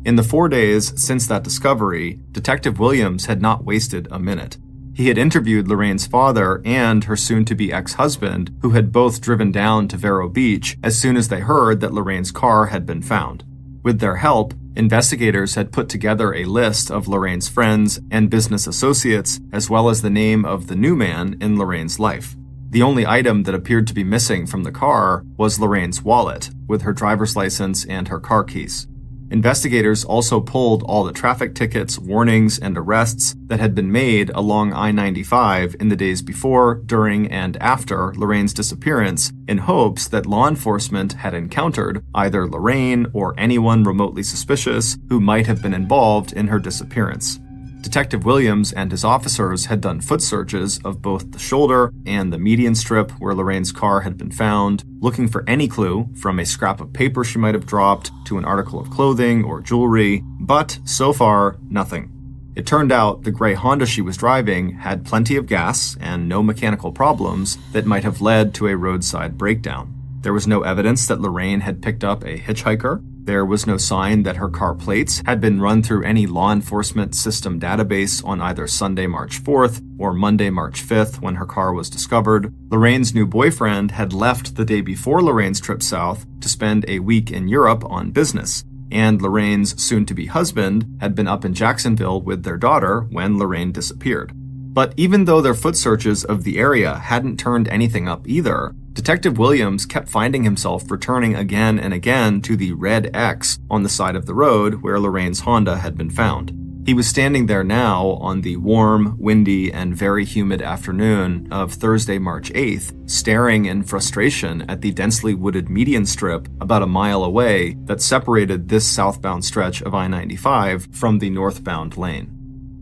In the 4 days since that discovery, Detective Williams had not wasted a minute. He had interviewed Lorraine's father and her soon-to-be ex-husband, who had both driven down to Vero Beach as soon as they heard that Lorraine's car had been found. With their help, investigators had put together a list of Lorraine's friends and business associates, as well as the name of the new man in Lorraine's life. The only item that appeared to be missing from the car was Lorraine's wallet, with her driver's license and her car keys. Investigators also pulled all the traffic tickets, warnings, and arrests that had been made along I-95 in the days before, during, and after Lorraine's disappearance in hopes that law enforcement had encountered either Lorraine or anyone remotely suspicious who might have been involved in her disappearance. Detective Williams and his officers had done foot searches of both the shoulder and the median strip where Lorraine's car had been found, looking for any clue, from a scrap of paper she might have dropped to an article of clothing or jewelry, but so far, nothing. It turned out the gray Honda she was driving had plenty of gas and no mechanical problems that might have led to a roadside breakdown. There was no evidence that Lorraine had picked up a hitchhiker. There was no sign that her car plates had been run through any law enforcement system database on either Sunday, March 4th or Monday, March 5th when her car was discovered. Lorraine's new boyfriend had left the day before Lorraine's trip south to spend a week in Europe on business, and Lorraine's soon-to-be husband had been up in Jacksonville with their daughter when Lorraine disappeared. But even though their foot searches of the area hadn't turned anything up either, Detective Williams kept finding himself returning again and again to the red X on the side of the road where Lorraine's Honda had been found. He was standing there now on the warm, windy, and very humid afternoon of Thursday, March 8th, staring in frustration at the densely wooded median strip about a mile away that separated this southbound stretch of I-95 from the northbound lane.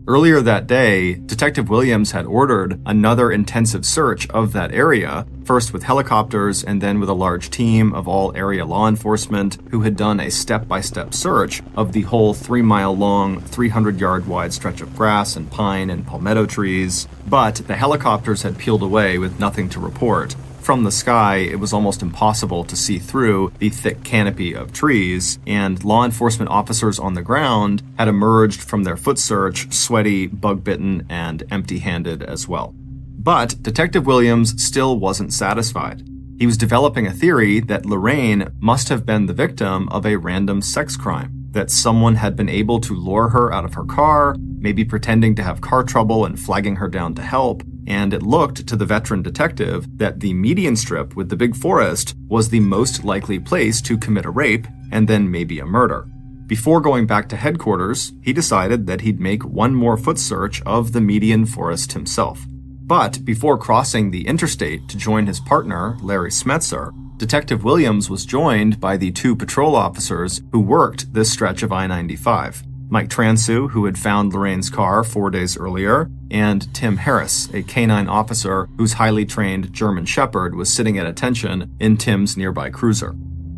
Earlier that day, Detective Williams had ordered another intensive search of that area, first with helicopters and then with a large team of all area law enforcement who had done a step-by-step search of the whole 3-mile-long, 300-yard-wide stretch of grass and pine and palmetto trees. But the helicopters had peeled away with nothing to report. From the sky, it was almost impossible to see through the thick canopy of trees, and law enforcement officers on the ground had emerged from their foot search sweaty, bug-bitten, and empty-handed as well. But Detective Williams still wasn't satisfied. He was developing a theory that Lorraine must have been the victim of a random sex crime, that someone had been able to lure her out of her car, maybe pretending to have car trouble and flagging her down to help, and it looked to the veteran detective that the median strip with the big forest was the most likely place to commit a rape and then maybe a murder. Before going back to headquarters, he decided that he'd make one more foot search of the median forest himself. But before crossing the interstate to join his partner, Larry Smetzer, Detective Williams was joined by the 2 patrol officers who worked this stretch of I-95. Mike Transu, who had found Lorraine's car 4 days earlier, and Tim Harris, a canine officer whose highly trained German Shepherd was sitting at attention in Tim's nearby cruiser.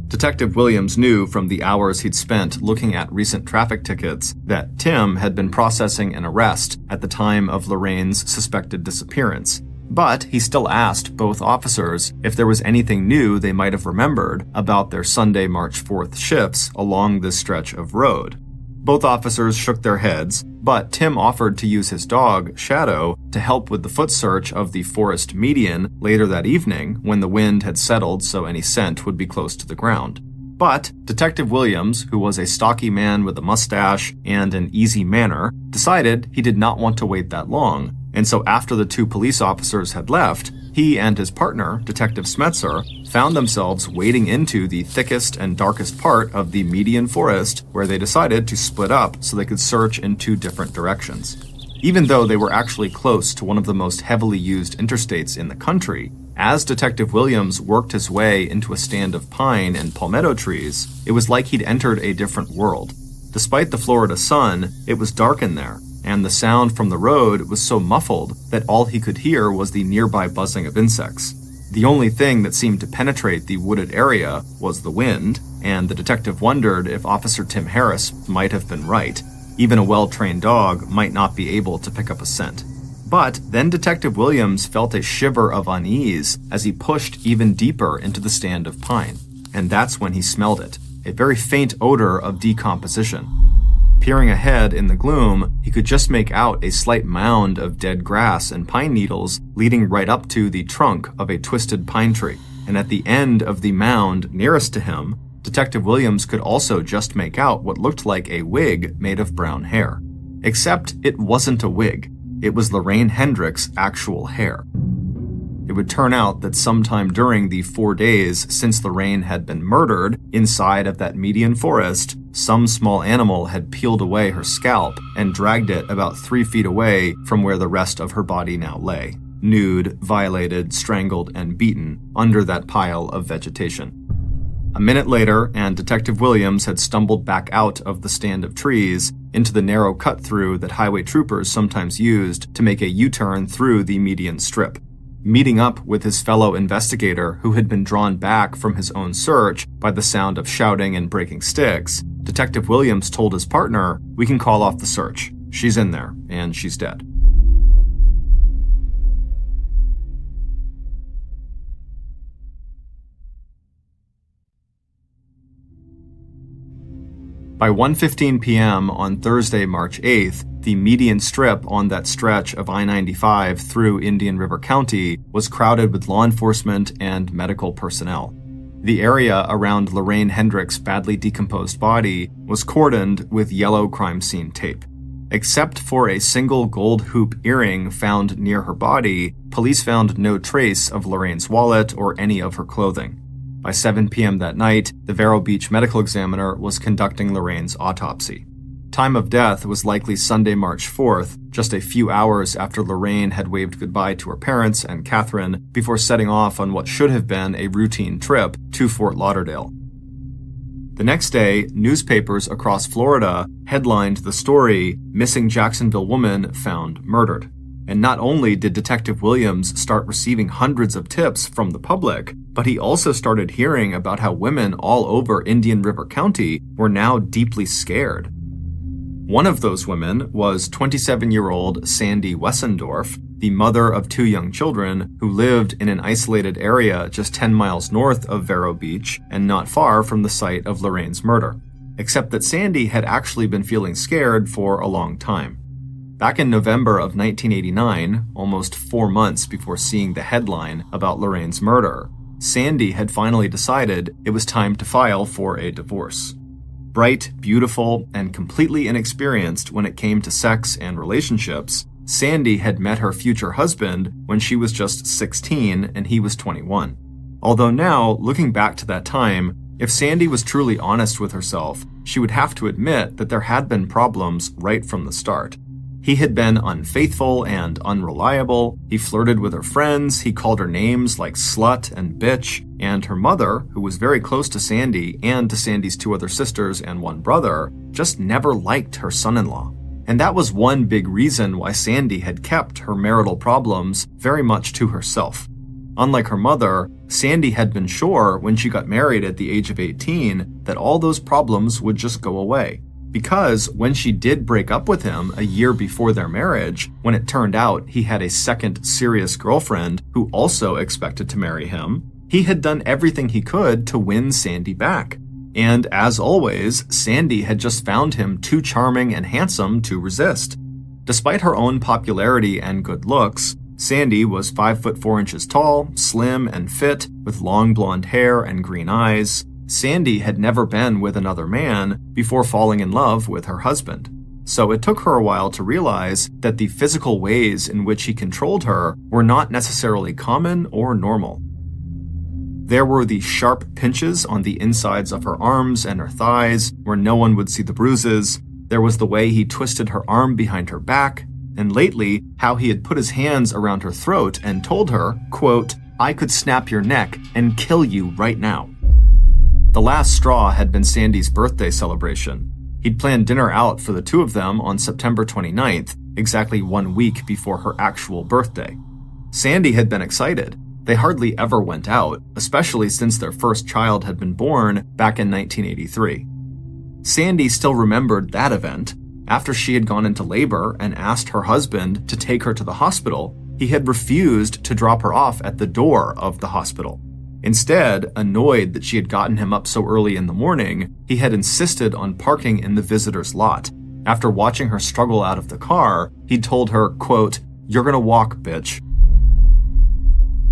Detective Williams knew from the hours he'd spent looking at recent traffic tickets that Tim had been processing an arrest at the time of Lorraine's suspected disappearance. But he still asked both officers if there was anything new they might have remembered about their Sunday, March 4th shifts along this stretch of road. Both officers shook their heads, but Tim offered to use his dog, Shadow, to help with the foot search of the forest median later that evening when the wind had settled so any scent would be close to the ground. But Detective Williams, who was a stocky man with a mustache and an easy manner, decided he did not want to wait that long, and so after the 2 police officers had left, he and his partner, Detective Smetzer, found themselves wading into the thickest and darkest part of the median forest, where they decided to split up so they could search in 2 different directions. Even though they were actually close to one of the most heavily used interstates in the country, as Detective Williams worked his way into a stand of pine and palmetto trees, it was like he'd entered a different world. Despite the Florida sun, it was dark in there, and the sound from the road was so muffled that all he could hear was the nearby buzzing of insects. The only thing that seemed to penetrate the wooded area was the wind, and the detective wondered if Officer Tim Harris might have been right. Even a well-trained dog might not be able to pick up a scent. But then Detective Williams felt a shiver of unease as he pushed even deeper into the stand of pine, and that's when he smelled it, a very faint odor of decomposition. Peering ahead in the gloom, he could just make out a slight mound of dead grass and pine needles leading right up to the trunk of a twisted pine tree. And at the end of the mound nearest to him, Detective Williams could also just make out what looked like a wig made of brown hair. Except it wasn't a wig. It was Lorraine Hendrick's actual hair. It would turn out that sometime during the 4 days since Lorraine had been murdered inside of that median forest, some small animal had peeled away her scalp and dragged it about 3 feet away from where the rest of her body now lay, nude, violated, strangled, and beaten under that pile of vegetation. A minute later, and Detective Williams had stumbled back out of the stand of trees into the narrow cut-through that highway troopers sometimes used to make a U-turn through the median strip. Meeting up with his fellow investigator who had been drawn back from his own search by the sound of shouting and breaking sticks, Detective Williams told his partner, "We can call off the search. She's in there, and she's dead." By 1:15 p.m. on Thursday, March 8th, the median strip on that stretch of I-95 through Indian River County was crowded with law enforcement and medical personnel. The area around Lorraine Hendrick's badly decomposed body was cordoned with yellow crime scene tape. Except for a single gold hoop earring found near her body, police found no trace of Lorraine's wallet or any of her clothing. By 7 p.m. that night, the Vero Beach medical examiner was conducting Lorraine's autopsy. Time of death was likely Sunday, March 4th, just a few hours after Lorraine had waved goodbye to her parents and Catherine before setting off on what should have been a routine trip to Fort Lauderdale. The next day, newspapers across Florida headlined the story, "Missing Jacksonville Woman Found Murdered." And not only did Detective Williams start receiving hundreds of tips from the public, but he also started hearing about how women all over Indian River County were now deeply scared. One of those women was 27-year-old Sandy Wessendorf, the mother of 2 young children who lived in an isolated area just 10 miles north of Vero Beach and not far from the site of Lorraine's murder. Except that Sandy had actually been feeling scared for a long time. Back in November of 1989, almost 4 months before seeing the headline about Lorraine's murder, Sandy had finally decided it was time to file for a divorce. Bright, beautiful, and completely inexperienced when it came to sex and relationships, Sandy had met her future husband when she was just 16 and he was 21. Although now, looking back to that time, if Sandy was truly honest with herself, she would have to admit that there had been problems right from the start. He had been unfaithful and unreliable, he flirted with her friends, he called her names like slut and bitch, and her mother, who was very close to Sandy and to Sandy's 2 other sisters and 1 brother, just never liked her son-in-law. And that was one big reason why Sandy had kept her marital problems very much to herself. Unlike her mother, Sandy had been sure when she got married at the age of 18 that all those problems would just go away. Because when she did break up with him a year before their marriage, when it turned out he had a second serious girlfriend who also expected to marry him, he had done everything he could to win Sandy back. And as always, Sandy had just found him too charming and handsome to resist. Despite her own popularity and good looks, Sandy was 5'4" tall, slim and fit, with long blonde hair and green eyes. Sandy had never been with another man before falling in love with her husband. So it took her a while to realize that the physical ways in which he controlled her were not necessarily common or normal. There were the sharp pinches on the insides of her arms and her thighs where no one would see the bruises. There was the way he twisted her arm behind her back. And lately, how he had put his hands around her throat and told her, quote, "I could snap your neck and kill you right now." The last straw had been Sandy's birthday celebration. He'd planned dinner out for the 2 of them on September 29th, exactly 1 week before her actual birthday. Sandy had been excited. They hardly ever went out, especially since their first child had been born back in 1983. Sandy still remembered that event. After she had gone into labor and asked her husband to take her to the hospital, he had refused to drop her off at the door of the hospital. Instead, annoyed that she had gotten him up so early in the morning, he had insisted on parking in the visitor's lot. After watching her struggle out of the car, he'd told her, quote, "You're gonna walk, bitch."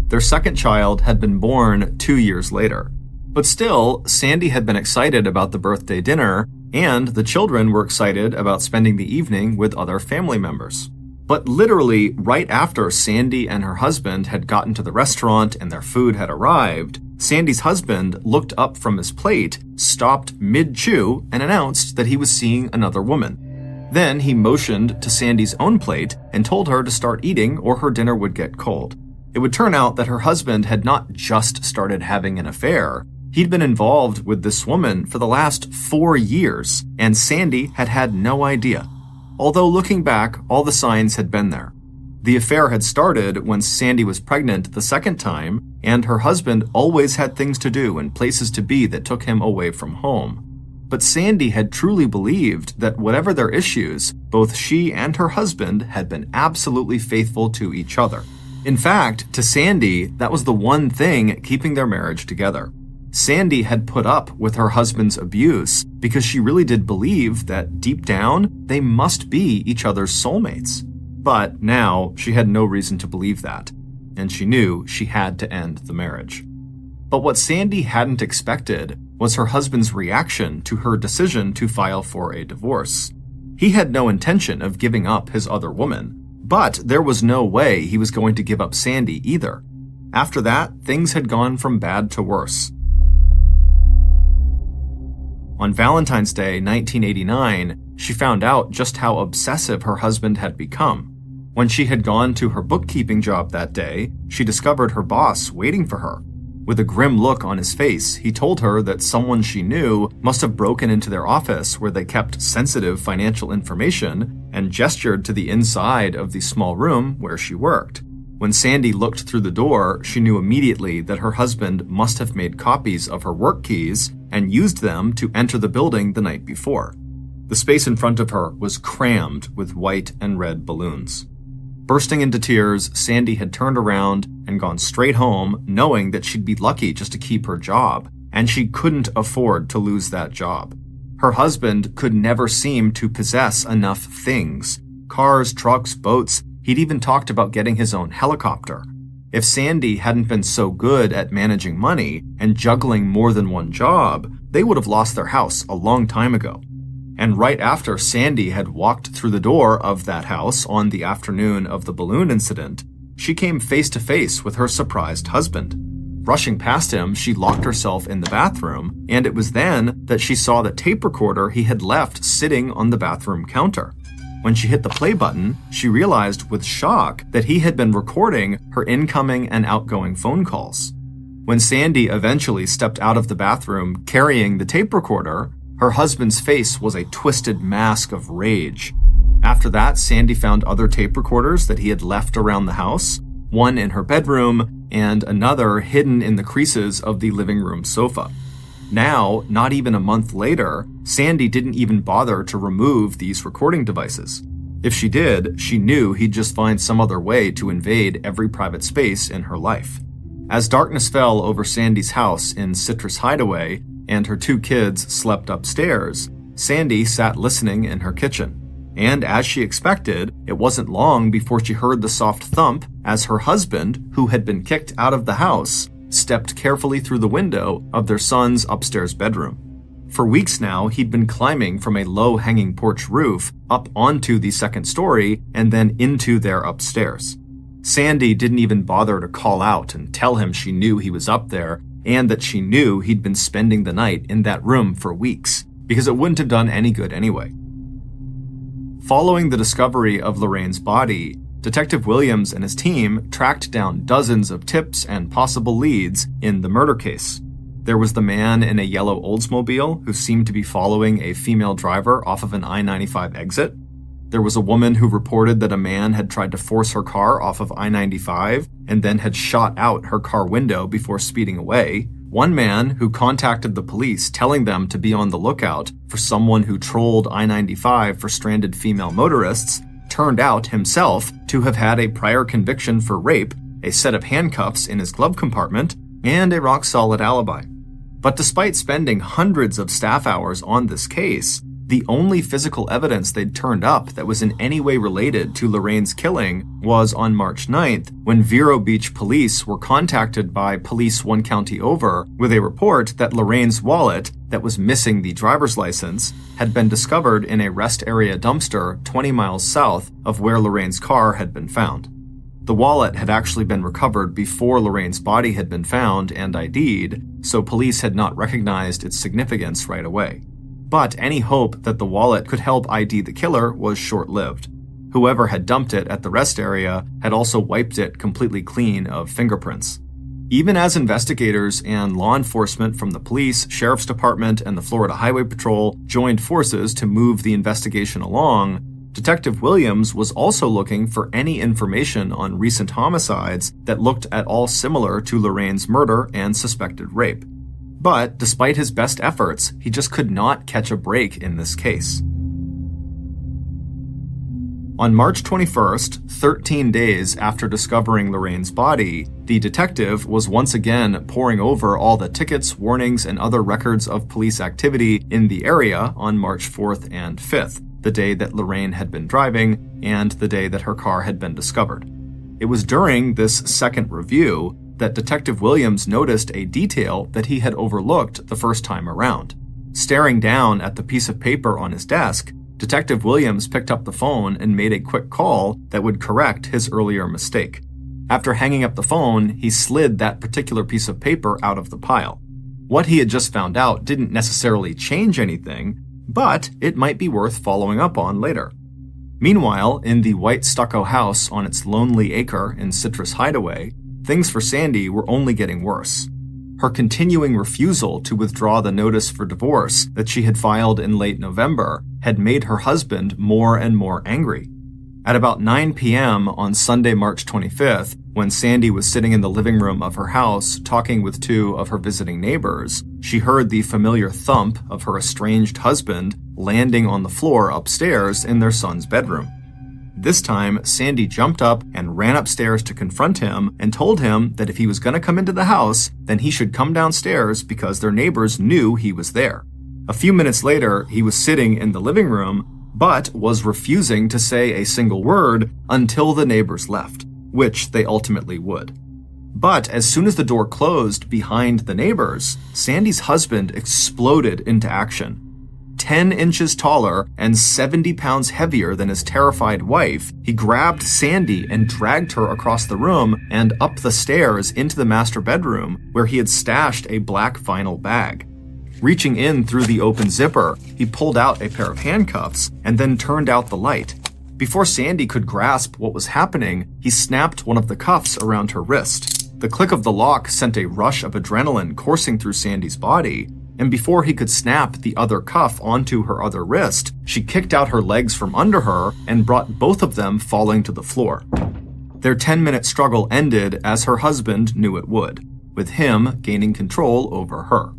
Their second child had been born 2 years later. But still, Sandy had been excited about the birthday dinner, and the children were excited about spending the evening with other family members. But literally, right after Sandy and her husband had gotten to the restaurant and their food had arrived, Sandy's husband looked up from his plate, stopped mid-chew, and announced that he was seeing another woman. Then he motioned to Sandy's own plate and told her to start eating or her dinner would get cold. It would turn out that her husband had not just started having an affair. He'd been involved with this woman for the last 4 years, and Sandy had had no idea. Although looking back, all the signs had been there. The affair had started when Sandy was pregnant the second time, and her husband always had things to do and places to be that took him away from home. But Sandy had truly believed that whatever their issues, both she and her husband had been absolutely faithful to each other. In fact, to Sandy, that was the one thing keeping their marriage together. Sandy had put up with her husband's abuse because she really did believe that deep down, they must be each other's soulmates. But now, she had no reason to believe that, and she knew she had to end the marriage. But what Sandy hadn't expected was her husband's reaction to her decision to file for a divorce. He had no intention of giving up his other woman, but there was no way he was going to give up Sandy either. After that, things had gone from bad to worse. On Valentine's Day, 1989, she found out just how obsessive her husband had become. When she had gone to her bookkeeping job that day, she discovered her boss waiting for her. With a grim look on his face, he told her that someone she knew must have broken into their office where they kept sensitive financial information and gestured to the inside of the small room where she worked. When Sandy looked through the door, she knew immediately that her husband must have made copies of her work keys and used them to enter the building the night before. The space in front of her was crammed with white and red balloons. Bursting into tears, Sandy had turned around and gone straight home, knowing that she'd be lucky just to keep her job, and she couldn't afford to lose that job. Her husband could never seem to possess enough things. Cars, trucks, boats. He'd even talked about getting his own helicopter. If Sandy hadn't been so good at managing money and juggling more than one job, they would have lost their house a long time ago. And right after Sandy had walked through the door of that house on the afternoon of the balloon incident, she came face to face with her surprised husband. Rushing past him, she locked herself in the bathroom, and it was then that she saw the tape recorder he had left sitting on the bathroom counter. When she hit the play button, she realized with shock that he had been recording her incoming and outgoing phone calls. When Sandy eventually stepped out of the bathroom carrying the tape recorder, her husband's face was a twisted mask of rage. After that, Sandy found other tape recorders that he had left around the house, one in her bedroom and another hidden in the creases of the living room sofa. Now, not even a month later, Sandy didn't even bother to remove these recording devices. If she did, she knew he'd just find some other way to invade every private space in her life. As darkness fell over Sandy's house in Citrus Hideaway and her 2 kids slept upstairs, Sandy sat listening in her kitchen. And as she expected, it wasn't long before she heard the soft thump as her husband, who had been kicked out of the house, stepped carefully through the window of their son's upstairs bedroom. For weeks now, he'd been climbing from a low-hanging porch roof up onto the second story and then into their upstairs. Sandy didn't even bother to call out and tell him she knew he was up there and that she knew he'd been spending the night in that room for weeks, because it wouldn't have done any good anyway. Following the discovery of Lorraine's body, Detective Williams and his team tracked down dozens of tips and possible leads in the murder case. There was the man in a yellow Oldsmobile who seemed to be following a female driver off of an I-95 exit. There was a woman who reported that a man had tried to force her car off of I-95 and then had shot out her car window before speeding away. One man who contacted the police telling them to be on the lookout for someone who trolled I-95 for stranded female motorists turned out himself to have had a prior conviction for rape, a set of handcuffs in his glove compartment, and a rock-solid alibi. But despite spending hundreds of staff hours on this case, The only physical evidence they'd turned up that was in any way related to Lorraine's killing was on March 9th, when Vero Beach police were contacted by police one county over with a report that Lorraine's wallet, that was missing the driver's license, had been discovered in a rest area dumpster 20 miles south of where Lorraine's car had been found. The wallet had actually been recovered before Lorraine's body had been found and ID'd, so police had not recognized its significance right away. But any hope that the wallet could help ID the killer was short-lived. Whoever had dumped it at the rest area had also wiped it completely clean of fingerprints. Even as investigators and law enforcement from the police, sheriff's department, and the Florida Highway Patrol joined forces to move the investigation along, Detective Williams was also looking for any information on recent homicides that looked at all similar to Lorraine's murder and suspected rape. But despite his best efforts, he just could not catch a break in this case. On March 21st, 13 days after discovering Lorraine's body, the detective was once again poring over all the tickets, warnings, and other records of police activity in the area on March 4th and 5th, the day that Lorraine had been driving and the day that her car had been discovered. It was during this second review that Detective Williams noticed a detail that he had overlooked the first time around. Staring down at the piece of paper on his desk, Detective Williams picked up the phone and made a quick call that would correct his earlier mistake. After hanging up the phone, he slid that particular piece of paper out of the pile. What he had just found out didn't necessarily change anything, but it might be worth following up on later. Meanwhile, in the white stucco house on its lonely acre in Citrus Hideaway, things for Sandy were only getting worse. Her continuing refusal to withdraw the notice for divorce that she had filed in late November had made her husband more and more angry. At about 9 p.m. on Sunday, March 25th, when Sandy was sitting in the living room of her house talking with two of her visiting neighbors, she heard the familiar thump of her estranged husband landing on the floor upstairs in their son's bedroom. This time, Sandy jumped up and ran upstairs to confront him and told him that if he was going to come into the house, then he should come downstairs because their neighbors knew he was there. A few minutes later, he was sitting in the living room, but was refusing to say a single word until the neighbors left, which they ultimately would. But as soon as the door closed behind the neighbors, Sandy's husband exploded into action. 10 inches taller and 70 pounds heavier than his terrified wife, he grabbed Sandy and dragged her across the room and up the stairs into the master bedroom where he had stashed a black vinyl bag. Reaching in through the open zipper, he pulled out a pair of handcuffs and then turned out the light. Before Sandy could grasp what was happening, he snapped one of the cuffs around her wrist. The click of the lock sent a rush of adrenaline coursing through Sandy's body, and before he could snap the other cuff onto her other wrist, she kicked out her legs from under her and brought both of them falling to the floor. Their 10-minute struggle ended as her husband knew it would, with him gaining control over her.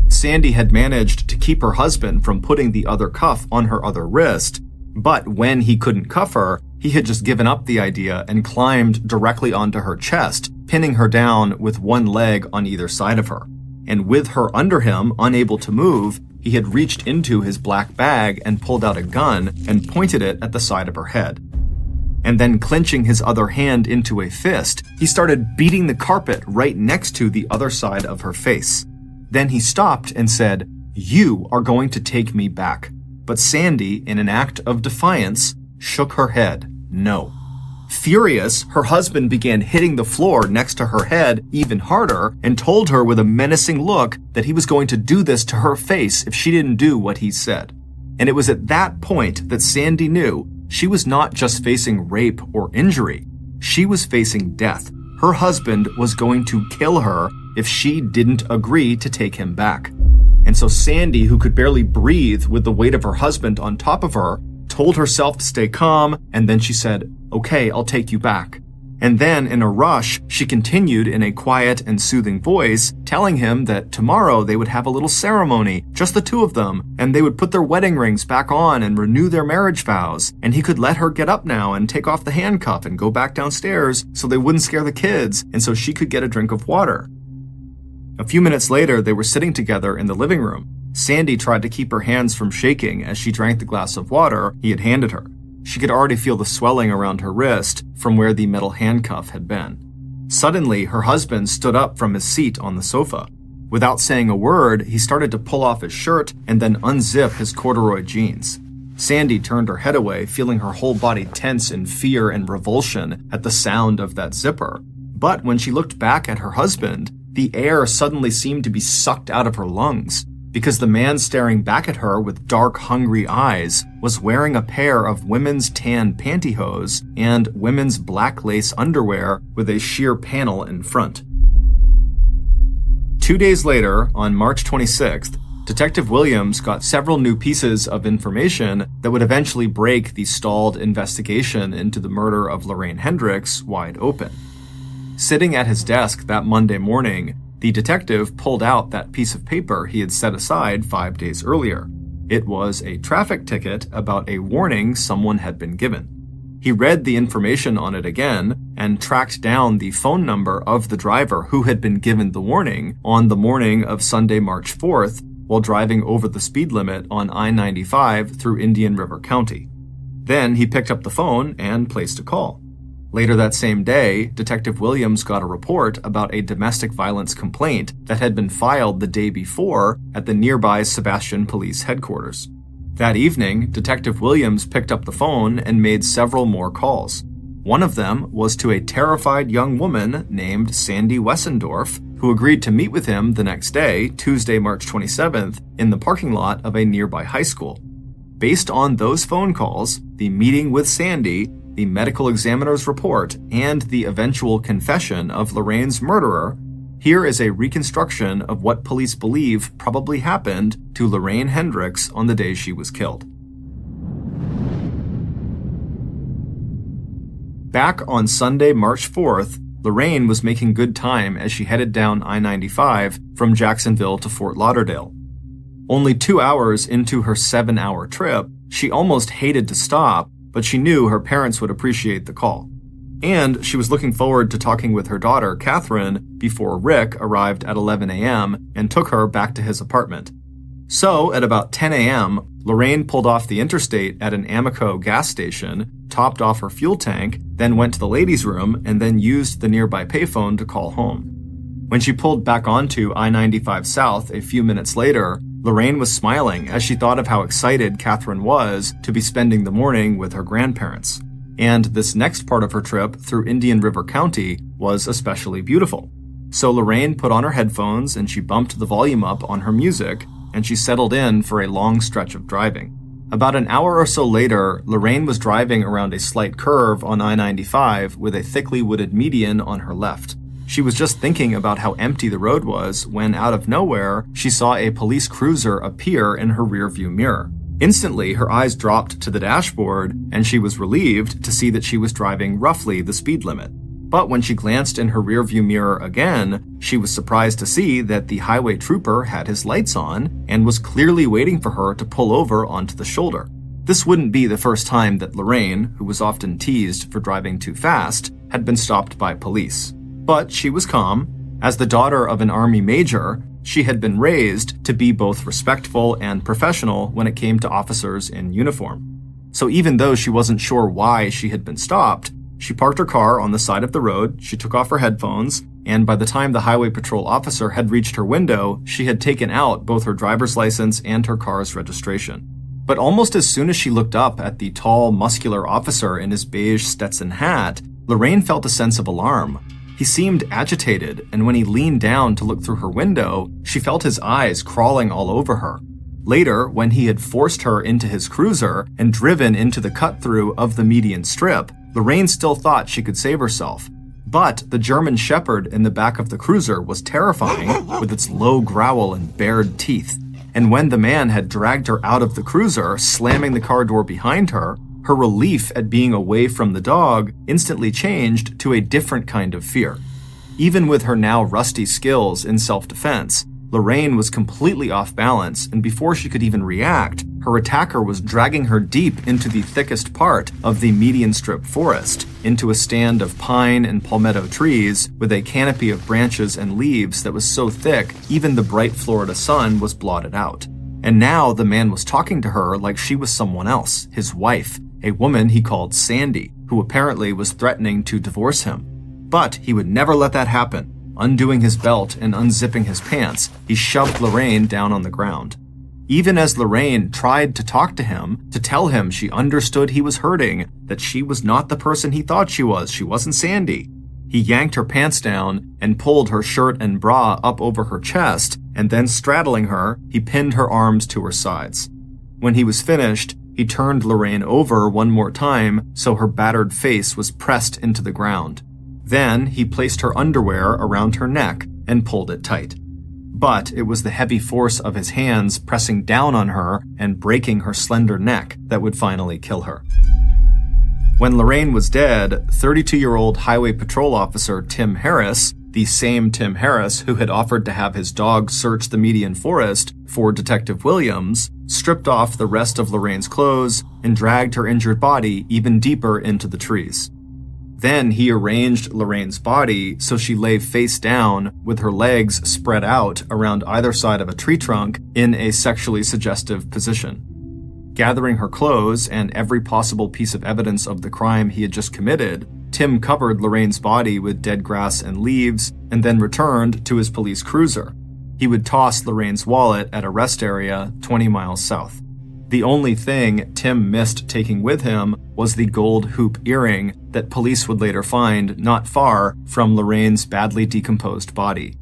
Sandy had managed to keep her husband from putting the other cuff on her other wrist, but when he couldn't cuff her, he had just given up the idea and climbed directly onto her chest, pinning her down with one leg on either side of her. And with her under him, unable to move, he had reached into his black bag and pulled out a gun and pointed it at the side of her head. And then clenching his other hand into a fist, he started beating the carpet right next to the other side of her face. Then he stopped and said, "You are going to take me back." But Sandy, in an act of defiance, shook her head, no. Furious, her husband began hitting the floor next to her head even harder and told her with a menacing look that he was going to do this to her face if she didn't do what he said. And it was at that point that Sandy knew she was not just facing rape or injury. She was facing death. Her husband was going to kill her if she didn't agree to take him back. And so Sandy, who could barely breathe with the weight of her husband on top of her, told herself to stay calm, and then she said, "Okay, I'll take you back." And then, in a rush, she continued in a quiet and soothing voice, telling him that tomorrow they would have a little ceremony, just the two of them, and they would put their wedding rings back on and renew their marriage vows, and he could let her get up now and take off the handcuff and go back downstairs so they wouldn't scare the kids, and so she could get a drink of water. A few minutes later, they were sitting together in the living room. Sandy tried to keep her hands from shaking as she drank the glass of water he had handed her. She could already feel the swelling around her wrist from where the metal handcuff had been. Suddenly, her husband stood up from his seat on the sofa. Without saying a word, he started to pull off his shirt and then unzip his corduroy jeans. Sandy turned her head away, feeling her whole body tense in fear and revulsion at the sound of that zipper. But when she looked back at her husband, the air suddenly seemed to be sucked out of her lungs, because the man staring back at her with dark, hungry eyes was wearing a pair of women's tan pantyhose and women's black lace underwear with a sheer panel in front. 2 days later, on March 26th, Detective Williams got several new pieces of information that would eventually break the stalled investigation into the murder of Lorraine Hendricks wide open. Sitting at his desk that Monday morning, the detective pulled out that piece of paper he had set aside 5 days earlier. It was a traffic ticket about a warning someone had been given. He read the information on it again and tracked down the phone number of the driver who had been given the warning on the morning of Sunday, March 4th, while driving over the speed limit on I-95 through Indian River County. Then he picked up the phone and placed a call. Later that same day, Detective Williams got a report about a domestic violence complaint that had been filed the day before at the nearby Sebastian Police Headquarters. That evening, Detective Williams picked up the phone and made several more calls. One of them was to a terrified young woman named Sandy Wessendorf, who agreed to meet with him the next day, Tuesday, March 27th, in the parking lot of a nearby high school. Based on those phone calls, the meeting with Sandy, the medical examiner's report, and the eventual confession of Lorraine's murderer, here is a reconstruction of what police believe probably happened to Lorraine Hendricks on the day she was killed. Back on Sunday, March 4th, Lorraine was making good time as she headed down I-95 from Jacksonville to Fort Lauderdale. Only 2 hours into her 7-hour trip, she almost hated to stop, but she knew her parents would appreciate the call. And she was looking forward to talking with her daughter, Catherine, before Rick arrived at 11 a.m. and took her back to his apartment. So, at about 10 a.m., Lorraine pulled off the interstate at an Amoco gas station, topped off her fuel tank, then went to the ladies' room, and then used the nearby payphone to call home. When she pulled back onto I-95 South a few minutes later, Lorraine was smiling as she thought of how excited Catherine was to be spending the morning with her grandparents. And this next part of her trip through Indian River County was especially beautiful. So Lorraine put on her headphones and she bumped the volume up on her music, and she settled in for a long stretch of driving. About an hour or so later, Lorraine was driving around a slight curve on I-95 with a thickly wooded median on her left. She was just thinking about how empty the road was when, out of nowhere, she saw a police cruiser appear in her rearview mirror. Instantly, her eyes dropped to the dashboard, and she was relieved to see that she was driving roughly the speed limit. But when she glanced in her rearview mirror again, she was surprised to see that the highway trooper had his lights on and was clearly waiting for her to pull over onto the shoulder. This wouldn't be the first time that Lorraine, who was often teased for driving too fast, had been stopped by police. But she was calm. As the daughter of an Army major, she had been raised to be both respectful and professional when it came to officers in uniform. So even though she wasn't sure why she had been stopped, she parked her car on the side of the road, she took off her headphones, and by the time the highway patrol officer had reached her window, she had taken out both her driver's license and her car's registration. But almost as soon as she looked up at the tall, muscular officer in his beige Stetson hat, Lorraine felt a sense of alarm. He seemed agitated, and when he leaned down to look through her window, she felt his eyes crawling all over her. Later, when he had forced her into his cruiser and driven into the cut-through of the median strip, Lorraine still thought she could save herself. But the German Shepherd in the back of the cruiser was terrifying, with its low growl and bared teeth. And when the man had dragged her out of the cruiser, slamming the car door behind her, her relief at being away from the dog instantly changed to a different kind of fear. Even with her now rusty skills in self-defense, Lorraine was completely off balance, and before she could even react, her attacker was dragging her deep into the thickest part of the median strip forest, into a stand of pine and palmetto trees with a canopy of branches and leaves that was so thick even the bright Florida sun was blotted out. And now the man was talking to her like she was someone else, his wife, a woman he called Sandy, who apparently was threatening to divorce him. But he would never let that happen. Undoing his belt and unzipping his pants, he shoved Lorraine down on the ground. Even as Lorraine tried to talk to him, to tell him she understood he was hurting, that she was not the person he thought she wasn't Sandy, he yanked her pants down and pulled her shirt and bra up over her chest, and then straddling her, he pinned her arms to her sides. When he was finished, he turned Lorraine over one more time so her battered face was pressed into the ground. Then he placed her underwear around her neck and pulled it tight. But it was the heavy force of his hands pressing down on her and breaking her slender neck that would finally kill her. When Lorraine was dead, 32-year-old Highway Patrol Officer Tim Harris, the same Tim Harris who had offered to have his dog search the median forest for Detective Williams, stripped off the rest of Lorraine's clothes and dragged her injured body even deeper into the trees. Then he arranged Lorraine's body so she lay face down with her legs spread out around either side of a tree trunk in a sexually suggestive position. Gathering her clothes and every possible piece of evidence of the crime he had just committed, Tim covered Lorraine's body with dead grass and leaves and then returned to his police cruiser. He would toss Lorraine's wallet at a rest area 20 miles south. The only thing Tim missed taking with him was the gold hoop earring that police would later find not far from Lorraine's badly decomposed body.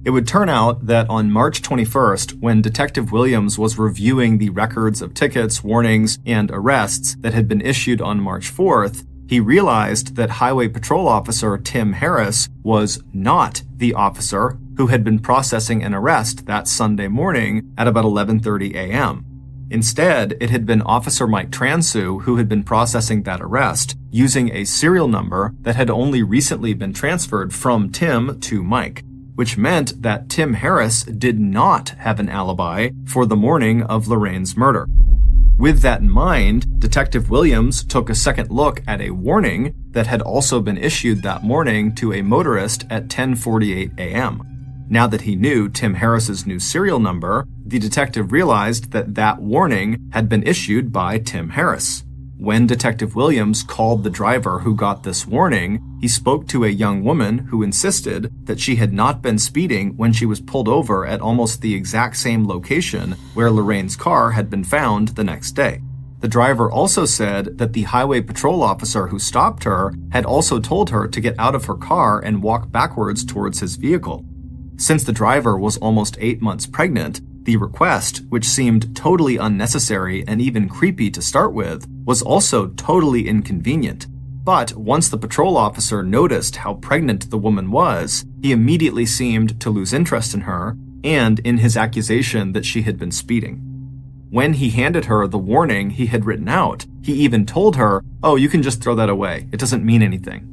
It would turn out that on March 21st, when Detective Williams was reviewing the records of tickets, warnings, and arrests that had been issued on March 4th, he realized that Highway Patrol Officer Tim Harris was not the officer who had been processing an arrest that Sunday morning at about 11:30 a.m. Instead, it had been Officer Mike Transu who had been processing that arrest using a serial number that had only recently been transferred from Tim to Mike, which meant that Tim Harris did not have an alibi for the morning of Lorraine's murder. With that in mind, Detective Williams took a second look at a warning that had also been issued that morning to a motorist at 10:48 a.m. Now that he knew Tim Harris's new serial number, the detective realized that that warning had been issued by Tim Harris. When Detective Williams called the driver who got this warning, he spoke to a young woman who insisted that she had not been speeding when she was pulled over at almost the exact same location where Lorraine's car had been found the next day. The driver also said that the highway patrol officer who stopped her had also told her to get out of her car and walk backwards towards his vehicle. Since the driver was almost 8 months pregnant, the request, which seemed totally unnecessary and even creepy to start with, was also totally inconvenient. But once the patrol officer noticed how pregnant the woman was, he immediately seemed to lose interest in her and in his accusation that she had been speeding. When he handed her the warning he had written out, he even told her, "Oh, you can just throw that away. It doesn't mean anything."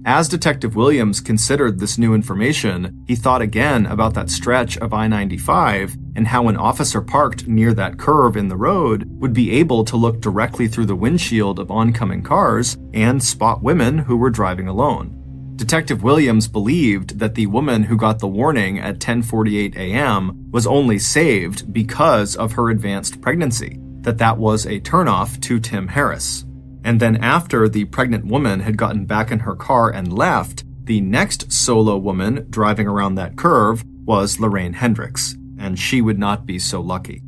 As Detective Williams considered this new information, he thought again about that stretch of I-95 and how an officer parked near that curve in the road would be able to look directly through the windshield of oncoming cars and spot women who were driving alone. Detective Williams believed that the woman who got the warning at 10:48 a.m. was only saved because of her advanced pregnancy, that was a turnoff to Tim Harris. And then after the pregnant woman had gotten back in her car and left, the next solo woman driving around that curve was Lorraine Hendricks, and she would not be so lucky.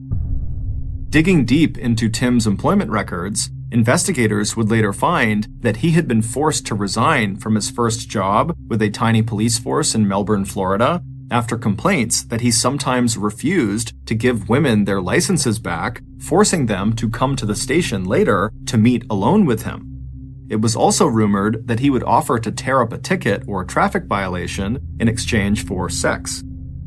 Digging deep into Tim's employment records, investigators would later find that he had been forced to resign from his first job with a tiny police force in Melbourne, Florida, after complaints that he sometimes refused to give women their licenses back, forcing them to come to the station later to meet alone with him. It was also rumored that he would offer to tear up a ticket or traffic violation in exchange for sex.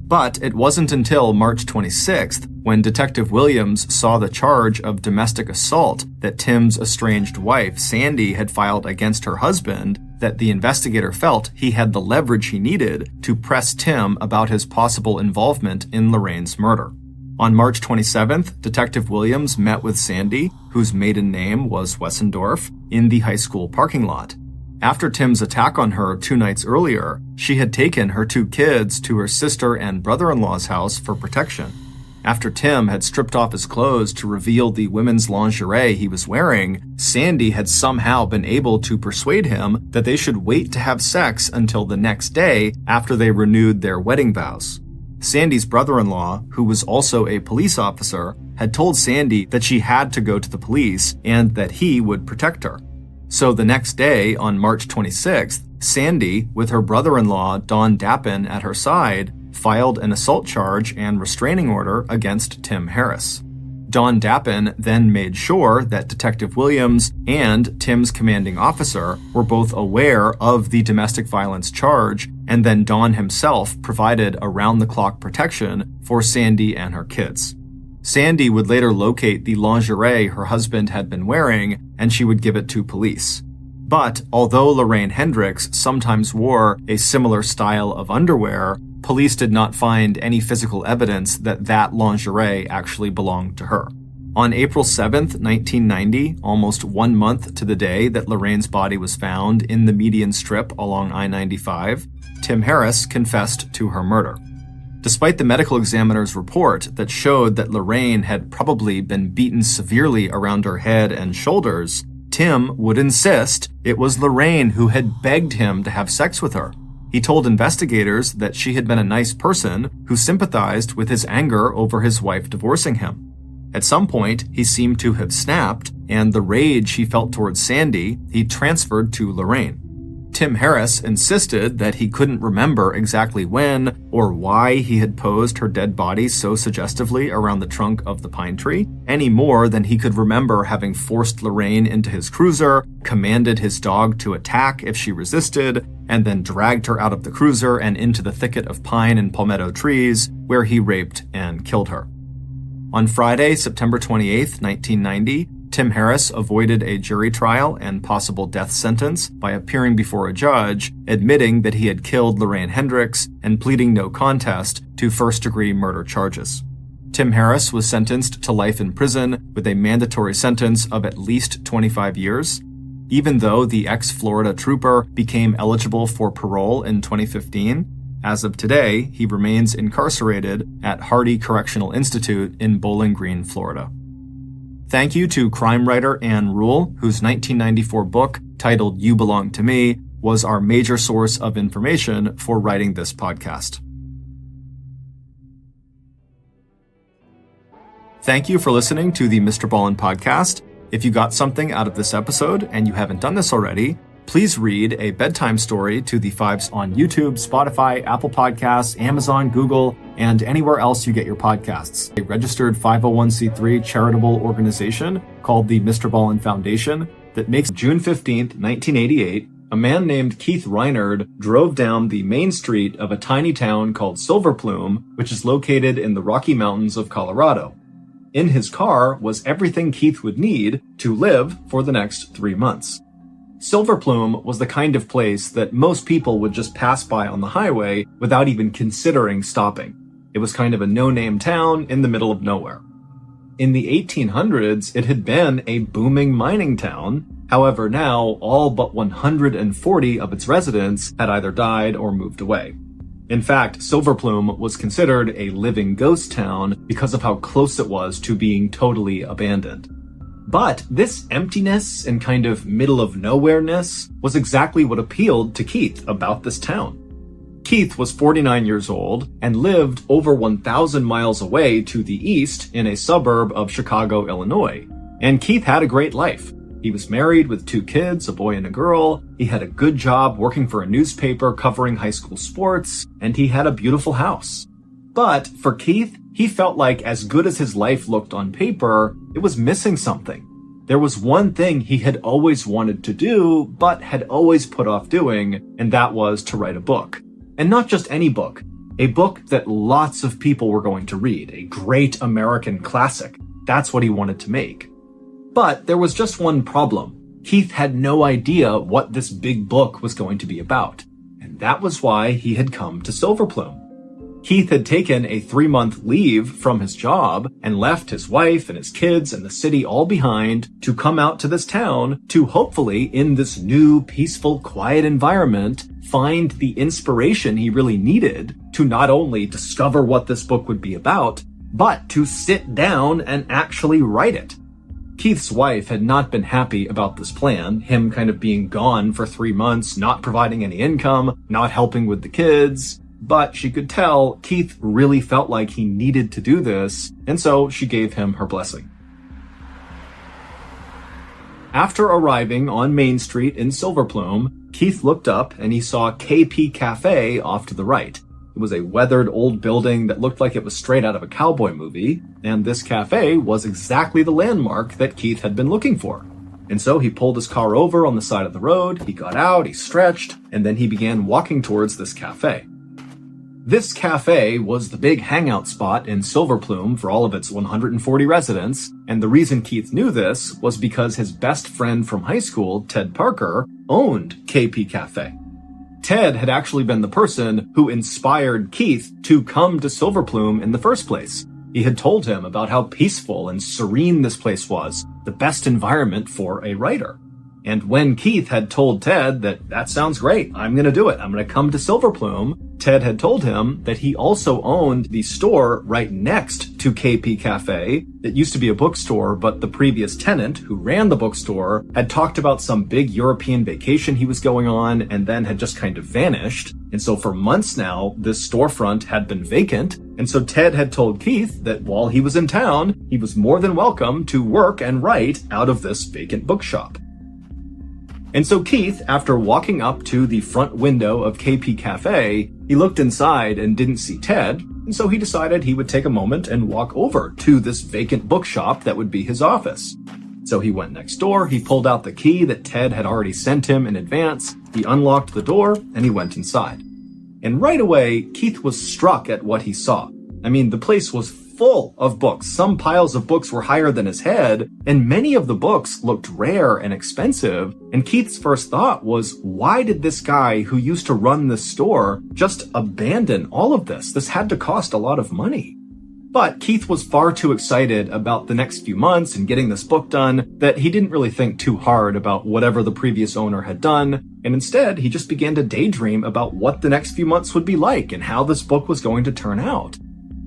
But it wasn't until March 26th, when Detective Williams saw the charge of domestic assault that Tim's estranged wife, Sandy, had filed against her husband, that the investigator felt he had the leverage he needed to press Tim about his possible involvement in Lorraine's murder. On March 27th, Detective Williams met with Sandy, whose maiden name was Wessendorf, in the high school parking lot. After Tim's attack on her 2 nights earlier, she had taken her 2 kids to her sister and brother-in-law's house for protection. After Tim had stripped off his clothes to reveal the women's lingerie he was wearing, Sandy had somehow been able to persuade him that they should wait to have sex until the next day after they renewed their wedding vows. Sandy's brother-in-law, who was also a police officer, had told Sandy that she had to go to the police and that he would protect her. So the next day, on March 26th, Sandy, with her brother-in-law Don Dappin at her side, filed an assault charge and restraining order against Tim Harris. Don Dappin then made sure that Detective Williams and Tim's commanding officer were both aware of the domestic violence charge, and then Don himself provided around-the-clock protection for Sandy and her kids. Sandy would later locate the lingerie her husband had been wearing, and she would give it to police. But although Lorraine Hendricks sometimes wore a similar style of underwear, police did not find any physical evidence that that lingerie actually belonged to her. On April 7th, 1990, almost 1 month to the day that Lorraine's body was found in the median strip along I-95, Tim Harris confessed to her murder. Despite the medical examiner's report that showed that Lorraine had probably been beaten severely around her head and shoulders, Tim would insist it was Lorraine who had begged him to have sex with her. He told investigators that she had been a nice person who sympathized with his anger over his wife divorcing him. At some point, he seemed to have snapped, and the rage he felt towards Sandy, he transferred to Lorraine. Tim Harris insisted that he couldn't remember exactly when or why he had posed her dead body so suggestively around the trunk of the pine tree, any more than he could remember having forced Lorraine into his cruiser, commanded his dog to attack if she resisted, and then dragged her out of the cruiser and into the thicket of pine and palmetto trees, where he raped and killed her. On Friday, September 28, 1990, Tim Harris avoided a jury trial and possible death sentence by appearing before a judge, admitting that he had killed Lorraine Hendricks and pleading no contest to first-degree murder charges. Tim Harris was sentenced to life in prison with a mandatory sentence of at least 25 years. Even though the ex-Florida trooper became eligible for parole in 2015, as of today, he remains incarcerated at Hardy Correctional Institute in Bowling Green, Florida. Thank you to crime writer Anne Rule, whose 1994 book, titled You Belong to Me, was our major source of information for writing this podcast. Thank you for listening to the MrBallen podcast. If you got something out of this episode and you haven't done this already, please read a bedtime story to the Fives on YouTube, Spotify, Apple Podcasts, Amazon, Google, and anywhere else you get your podcasts. A registered 501c3 charitable organization called the MrBallen Foundation that makes June 15th, 1988, a man named Keith Reinard drove down the main street of a tiny town called Silver Plume, which is located in the Rocky Mountains of Colorado. In his car was everything Keith would need to live for the next 3 months. Silver Plume was the kind of place that most people would just pass by on the highway without even considering stopping. It was kind of a no-name town in the middle of nowhere. In the 1800s, it had been a booming mining town. However, now all but 140 of its residents had either died or moved away. In fact, Silver Plume was considered a living ghost town because of how close it was to being totally abandoned. But this emptiness and kind of middle-of-nowhere-ness was exactly what appealed to Keith about this town. Keith was 49 years old and lived over 1,000 miles away to the east in a suburb of Chicago, Illinois. And Keith had a great life. He was married with 2 kids, a boy and a girl. He had a good job working for a newspaper covering high school sports, and he had a beautiful house. But for Keith, he felt like as good as his life looked on paper, it was missing something. There was one thing he had always wanted to do, but had always put off doing, and that was to write a book. And not just any book, a book that lots of people were going to read, a great American classic. That's what he wanted to make. But there was just one problem. Keith had no idea what this big book was going to be about, and that was why he had come to Silverplume. Keith had taken a 3-month leave from his job and left his wife and his kids and the city all behind to come out to this town to hopefully, in this new, peaceful, quiet environment, find the inspiration he really needed to not only discover what this book would be about, but to sit down and actually write it. Keith's wife had not been happy about this plan, him kind of being gone for 3 months, not providing any income, not helping with the kids. But she could tell Keith really felt like he needed to do this, and so she gave him her blessing. After arriving on Main Street in Silverplume, Keith looked up and he saw KP Cafe off to the right. It was a weathered old building that looked like it was straight out of a cowboy movie, and this cafe was exactly the landmark that Keith had been looking for. And so he pulled his car over on the side of the road, he got out, he stretched, and then he began walking towards this cafe. This cafe was the big hangout spot in Silverplume for all of its 140 residents, and the reason Keith knew this was because his best friend from high school, Ted Parker, owned KP Cafe. Ted had actually been the person who inspired Keith to come to Silverplume in the first place. He had told him about how peaceful and serene this place was, the best environment for a writer. And when Keith had told Ted that sounds great, I'm going to do it, I'm going to come to Silverplume, Ted had told him that he also owned the store right next to KP Cafe. It used to be a bookstore, but the previous tenant who ran the bookstore had talked about some big European vacation he was going on and then had just kind of vanished. And so for months now, this storefront had been vacant. And so Ted had told Keith that while he was in town, he was more than welcome to work and write out of this vacant bookshop. And so Keith, after walking up to the front window of KP Cafe, he looked inside and didn't see Ted, and so he decided he would take a moment and walk over to this vacant bookshop that would be his office. So he went next door, he pulled out the key that Ted had already sent him in advance, he unlocked the door, and he went inside. And right away, Keith was struck at what he saw. I mean, the place was full of books. Some piles of books were higher than his head, and many of the books looked rare and expensive. And Keith's first thought was, why did this guy who used to run this store just abandon all of this? This had to cost a lot of money. But Keith was far too excited about the next few months and getting this book done that he didn't really think too hard about whatever the previous owner had done. And instead, he just began to daydream about what the next few months would be like and how this book was going to turn out.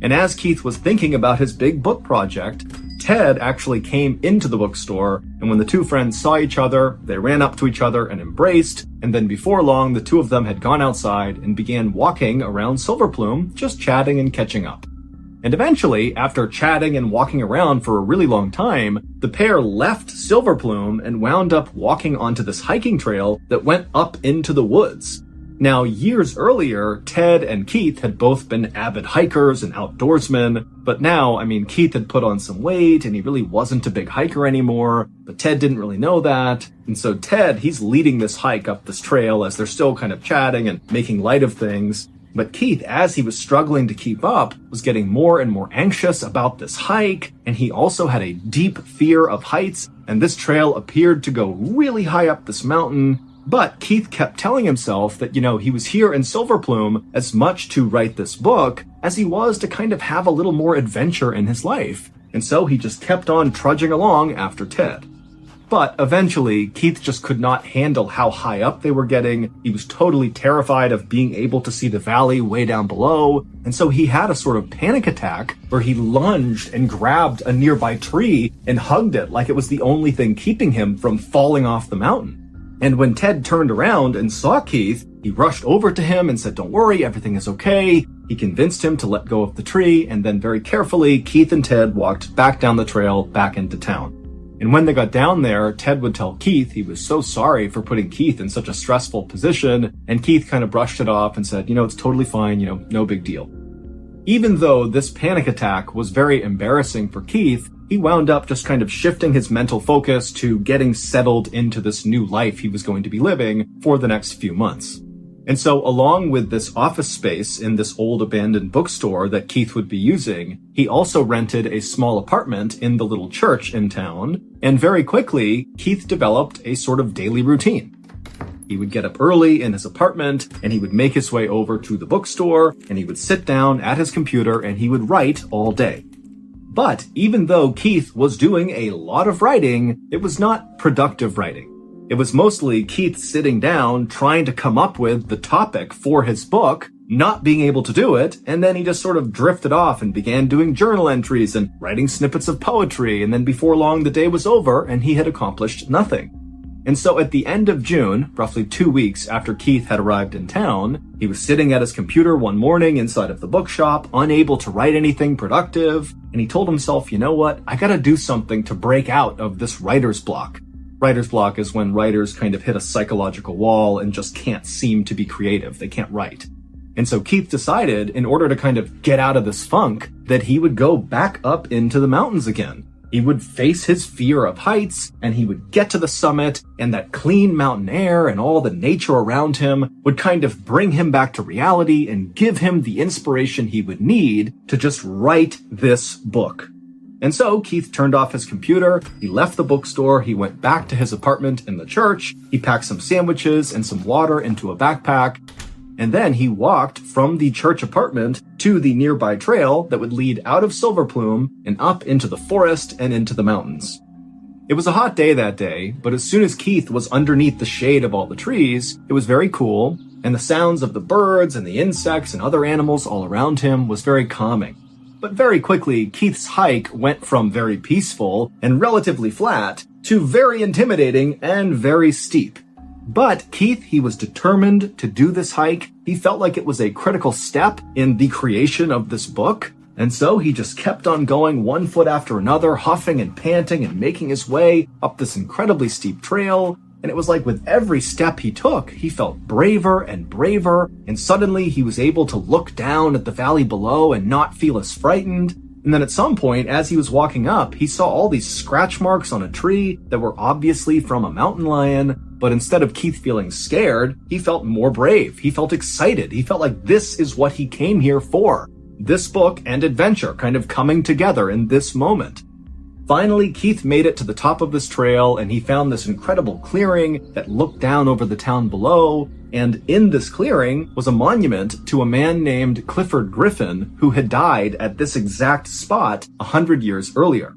And as Keith was thinking about his big book project, Ted actually came into the bookstore, and when the two friends saw each other, they ran up to each other and embraced, and then before long, the two of them had gone outside and began walking around Silverplume, just chatting and catching up. And eventually, after chatting and walking around for a really long time, the pair left Silverplume and wound up walking onto this hiking trail that went up into the woods. Now, years earlier, Ted and Keith had both been avid hikers and outdoorsmen, but now, Keith had put on some weight and he really wasn't a big hiker anymore, but Ted didn't really know that. And so Ted, he's leading this hike up this trail as they're still kind of chatting and making light of things. But Keith, as he was struggling to keep up, was getting more and more anxious about this hike, and he also had a deep fear of heights, and this trail appeared to go really high up this mountain. But Keith kept telling himself that, he was here in Silverplume as much to write this book as he was to kind of have a little more adventure in his life. And so he just kept on trudging along after Ted. But eventually, Keith just could not handle how high up they were getting. He was totally terrified of being able to see the valley way down below. And so he had a sort of panic attack where he lunged and grabbed a nearby tree and hugged it like it was the only thing keeping him from falling off the mountain. And when Ted turned around and saw Keith, he rushed over to him and said, "Don't worry, everything is okay." He convinced him to let go of the tree, and then very carefully, Keith and Ted walked back down the trail back into town. And when they got down there, Ted would tell Keith he was so sorry for putting Keith in such a stressful position, and Keith kind of brushed it off and said, it's totally fine, no big deal. Even though this panic attack was very embarrassing for Keith, he wound up just kind of shifting his mental focus to getting settled into this new life he was going to be living for the next few months. And so along with this office space in this old abandoned bookstore that Keith would be using, he also rented a small apartment in the little church in town. And very quickly, Keith developed a sort of daily routine. He would get up early in his apartment, and he would make his way over to the bookstore, and he would sit down at his computer, and he would write all day. But even though Keith was doing a lot of writing, it was not productive writing. It was mostly Keith sitting down, trying to come up with the topic for his book, not being able to do it, and then he just sort of drifted off and began doing journal entries and writing snippets of poetry, and then before long the day was over and he had accomplished nothing. And so at the end of June, roughly 2 weeks after Keith had arrived in town, he was sitting at his computer one morning inside of the bookshop, unable to write anything productive, and he told himself, you know what, I gotta do something to break out of this writer's block. Writer's block is when writers kind of hit a psychological wall and just can't seem to be creative. They can't write. And so Keith decided, in order to kind of get out of this funk, that he would go back up into the mountains again. He would face his fear of heights, and he would get to the summit, and that clean mountain air and all the nature around him would kind of bring him back to reality and give him the inspiration he would need to just write this book. And so Keith turned off his computer, he left the bookstore, he went back to his apartment in the church, he packed some sandwiches and some water into a backpack, and then he walked from the church apartment to the nearby trail that would lead out of Silver Plume and up into the forest and into the mountains. It was a hot day that day, but as soon as Keith was underneath the shade of all the trees, it was very cool, and the sounds of the birds and the insects and other animals all around him was very calming. But very quickly, Keith's hike went from very peaceful and relatively flat to very intimidating and very steep. But Keith, he was determined to do this hike. He felt like it was a critical step in the creation of this book. And so he just kept on going one foot after another, huffing and panting and making his way up this incredibly steep trail. And it was like with every step he took, he felt braver and braver. And suddenly he was able to look down at the valley below and not feel as frightened. And then at some point, as he was walking up, he saw all these scratch marks on a tree that were obviously from a mountain lion. But instead of Keith feeling scared, he felt more brave. He felt excited. He felt like this is what he came here for. This book and adventure kind of coming together in this moment. Finally, Keith made it to the top of this trail, and he found this incredible clearing that looked down over the town below. And in this clearing was a monument to a man named Clifford Griffin, who had died at this exact spot 100 years earlier.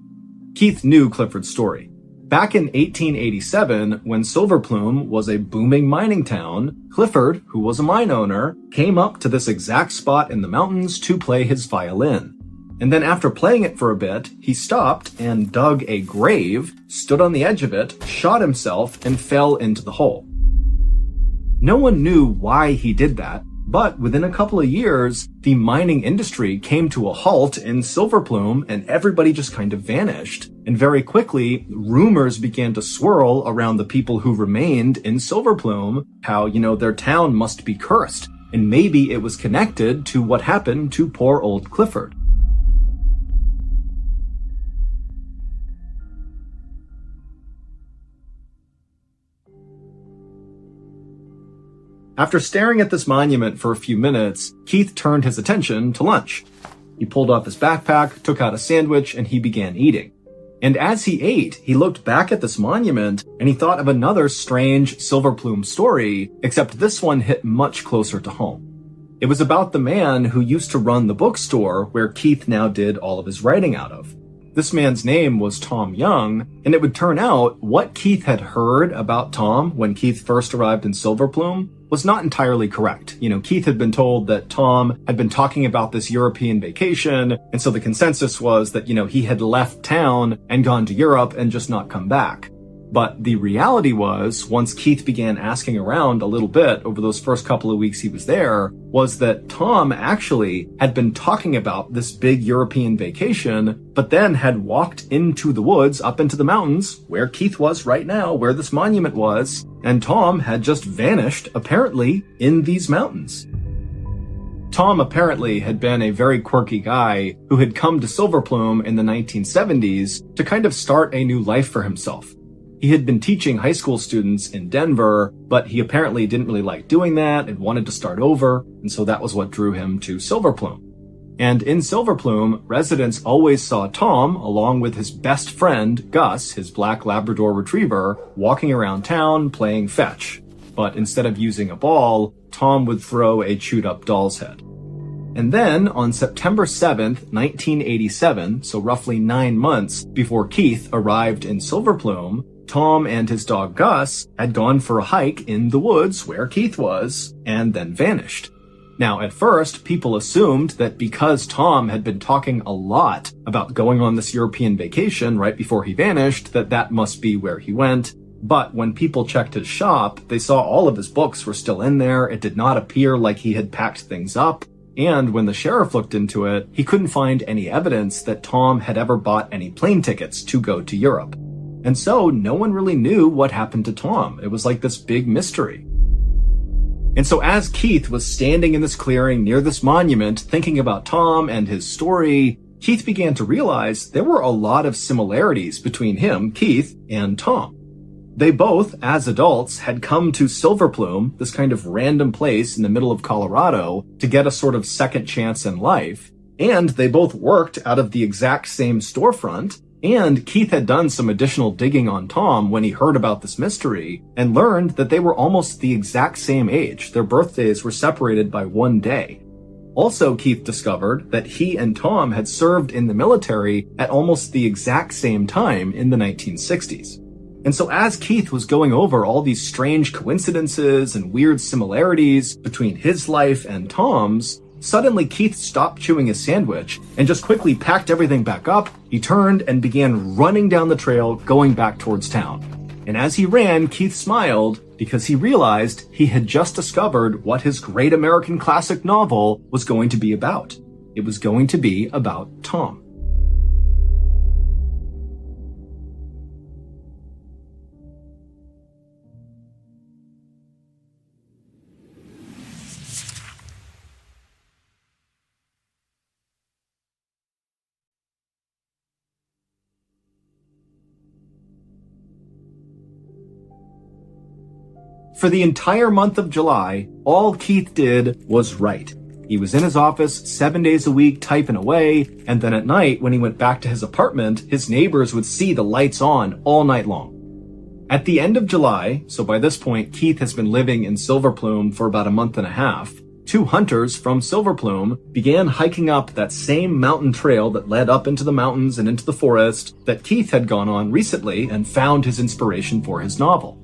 Keith knew Clifford's story. Back in 1887, when Silver Plume was a booming mining town, Clifford, who was a mine owner, came up to this exact spot in the mountains to play his violin. And then after playing it for a bit, he stopped and dug a grave, stood on the edge of it, shot himself, and fell into the hole. No one knew why he did that, but within a couple of years, the mining industry came to a halt in Silver Plume and everybody just kind of vanished. And very quickly, rumors began to swirl around the people who remained in Silver Plume, how, their town must be cursed. And maybe it was connected to what happened to poor old Clifford. After staring at this monument for a few minutes, Keith turned his attention to lunch. He pulled off his backpack, took out a sandwich, and he began eating. And as he ate, he looked back at this monument, and he thought of another strange Silver Plume story, except this one hit much closer to home. It was about the man who used to run the bookstore where Keith now did all of his writing out of. This man's name was Tom Young, and it would turn out what Keith had heard about Tom when Keith first arrived in Silver Plume was not entirely correct. Keith had been told that Tom had been talking about this European vacation, and so the consensus was that, he had left town and gone to Europe and just not come back. But the reality was, once Keith began asking around a little bit over those first couple of weeks he was there, was that Tom actually had been talking about this big European vacation, but then had walked into the woods up into the mountains, where Keith was right now, where this monument was, and Tom had just vanished, apparently, in these mountains. Tom apparently had been a very quirky guy who had come to Silver Plume in the 1970s to kind of start a new life for himself. He had been teaching high school students in Denver, but he apparently didn't really like doing that and wanted to start over, and so that was what drew him to Silver Plume. And in Silver Plume, residents always saw Tom, along with his best friend, Gus, his black Labrador retriever, walking around town playing fetch. But instead of using a ball, Tom would throw a chewed-up doll's head. And then, on September 7th, 1987, so roughly 9 months before Keith arrived in Silver Plume, Tom and his dog Gus had gone for a hike in the woods where Keith was, and then vanished. Now, at first, people assumed that because Tom had been talking a lot about going on this European vacation right before he vanished, that must be where he went. But when people checked his shop, they saw all of his books were still in there. It did not appear like he had packed things up. And when the sheriff looked into it, he couldn't find any evidence that Tom had ever bought any plane tickets to go to Europe. And so no one really knew what happened to Tom. It was like this big mystery. And so as Keith was standing in this clearing near this monument, thinking about Tom and his story, Keith began to realize there were a lot of similarities between him, Keith, and Tom. They both, as adults, had come to Silver Plume, this kind of random place in the middle of Colorado, to get a sort of second chance in life. And they both worked out of the exact same storefront. And Keith had done some additional digging on Tom when he heard about this mystery and learned that they were almost the exact same age. Their birthdays were separated by 1 day. Also, Keith discovered that he and Tom had served in the military at almost the exact same time in the 1960s. And so as Keith was going over all these strange coincidences and weird similarities between his life and Tom's, suddenly Keith stopped chewing his sandwich and just quickly packed everything back up. He turned and began running down the trail, going back towards town. And as he ran, Keith smiled because he realized he had just discovered what his great American classic novel was going to be about. It was going to be about Tom. For the entire month of July, all Keith did was write. He was in his office 7 days a week typing away, and then at night when he went back to his apartment, his neighbors would see the lights on all night long. At the end of July, so by this point Keith has been living in Silver Plume for about a month and a half, 2 hunters from Silver Plume began hiking up that same mountain trail that led up into the mountains and into the forest that Keith had gone on recently and found his inspiration for his novel.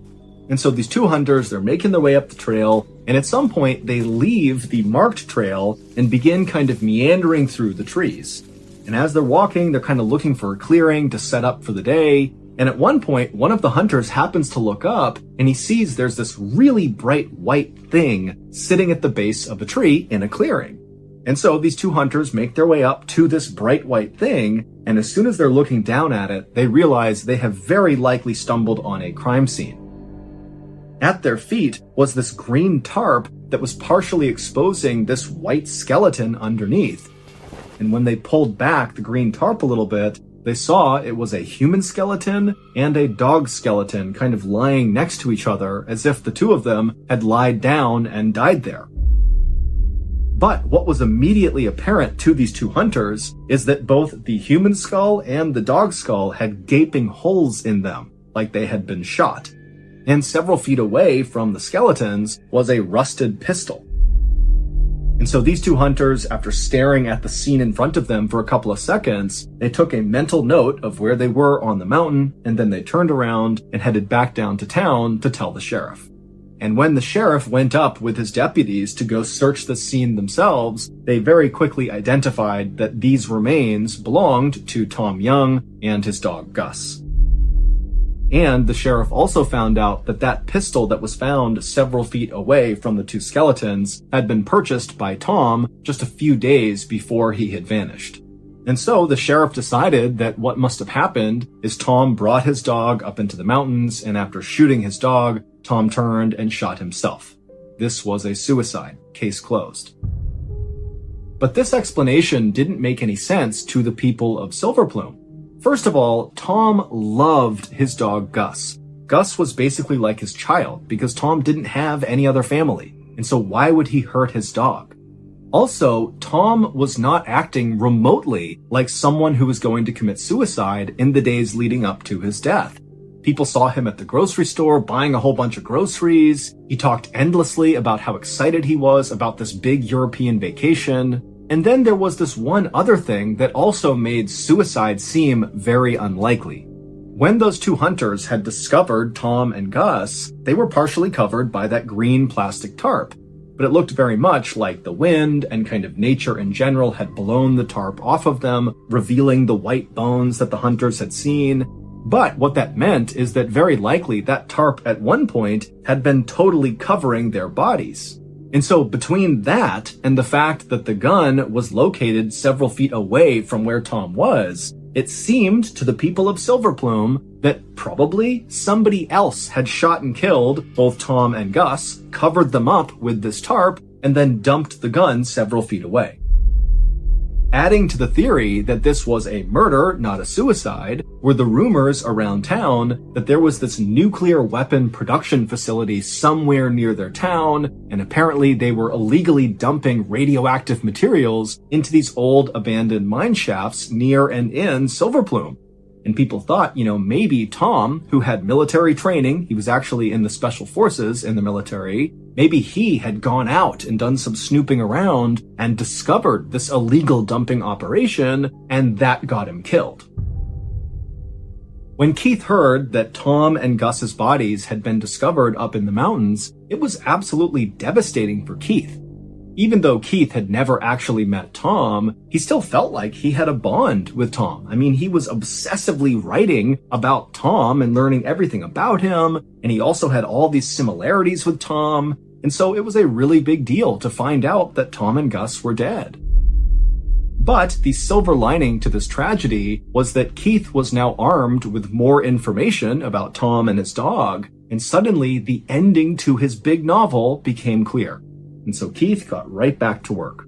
And so these 2 hunters, they're making their way up the trail, and at some point they leave the marked trail and begin kind of meandering through the trees. And as they're walking, they're kind of looking for a clearing to set up for the day. And at one point, one of the hunters happens to look up and he sees there's this really bright white thing sitting at the base of a tree in a clearing. And so these 2 hunters make their way up to this bright white thing, and as soon as they're looking down at it, they realize they have very likely stumbled on a crime scene. At their feet was this green tarp that was partially exposing this white skeleton underneath. And when they pulled back the green tarp a little bit, they saw it was a human skeleton and a dog skeleton kind of lying next to each other as if the 2 of them had lied down and died there. But what was immediately apparent to these 2 hunters is that both the human skull and the dog skull had gaping holes in them, like they had been shot. And several feet away from the skeletons was a rusted pistol. And so these 2 hunters, after staring at the scene in front of them for a couple of seconds, they took a mental note of where they were on the mountain, and then they turned around and headed back down to town to tell the sheriff. And when the sheriff went up with his deputies to go search the scene themselves, they very quickly identified that these remains belonged to Tom Young and his dog Gus. And the sheriff also found out that that pistol that was found several feet away from the 2 skeletons had been purchased by Tom just a few days before he had vanished. And so the sheriff decided that what must have happened is Tom brought his dog up into the mountains, and after shooting his dog, Tom turned and shot himself. This was a suicide. Case closed. But this explanation didn't make any sense to the people of Silver Plume. First of all, Tom loved his dog Gus. Gus was basically like his child because Tom didn't have any other family, and so why would he hurt his dog? Also, Tom was not acting remotely like someone who was going to commit suicide in the days leading up to his death. People saw him at the grocery store buying a whole bunch of groceries. He talked endlessly about how excited he was about this big European vacation. And then there was this one other thing that also made suicide seem very unlikely. When those two hunters had discovered Tom and Gus, they were partially covered by that green plastic tarp. But it looked very much like the wind and kind of nature in general had blown the tarp off of them, revealing the white bones that the hunters had seen. But what that meant is that very likely that tarp at one point had been totally covering their bodies. And so between that and the fact that the gun was located several feet away from where Tom was, it seemed to the people of Silver Plume that probably somebody else had shot and killed both Tom and Gus, covered them up with this tarp, and then dumped the gun several feet away. Adding to the theory that this was a murder, not a suicide, were the rumors around town that there was this nuclear weapon production facility somewhere near their town, and apparently they were illegally dumping radioactive materials into these old abandoned mine shafts near and in Silver Plume. And people thought, maybe Tom, who had military training, he was actually in the special forces in the military, maybe he had gone out and done some snooping around and discovered this illegal dumping operation, and that got him killed. When Keith heard that Tom and Gus's bodies had been discovered up in the mountains, it was absolutely devastating for Keith. Even though Keith had never actually met Tom, he still felt like he had a bond with Tom. I mean, he was obsessively writing about Tom and learning everything about him, and he also had all these similarities with Tom, and so it was a really big deal to find out that Tom and Gus were dead. But the silver lining to this tragedy was that Keith was now armed with more information about Tom and his dog, and suddenly the ending to his big novel became clear. And so Keith got right back to work.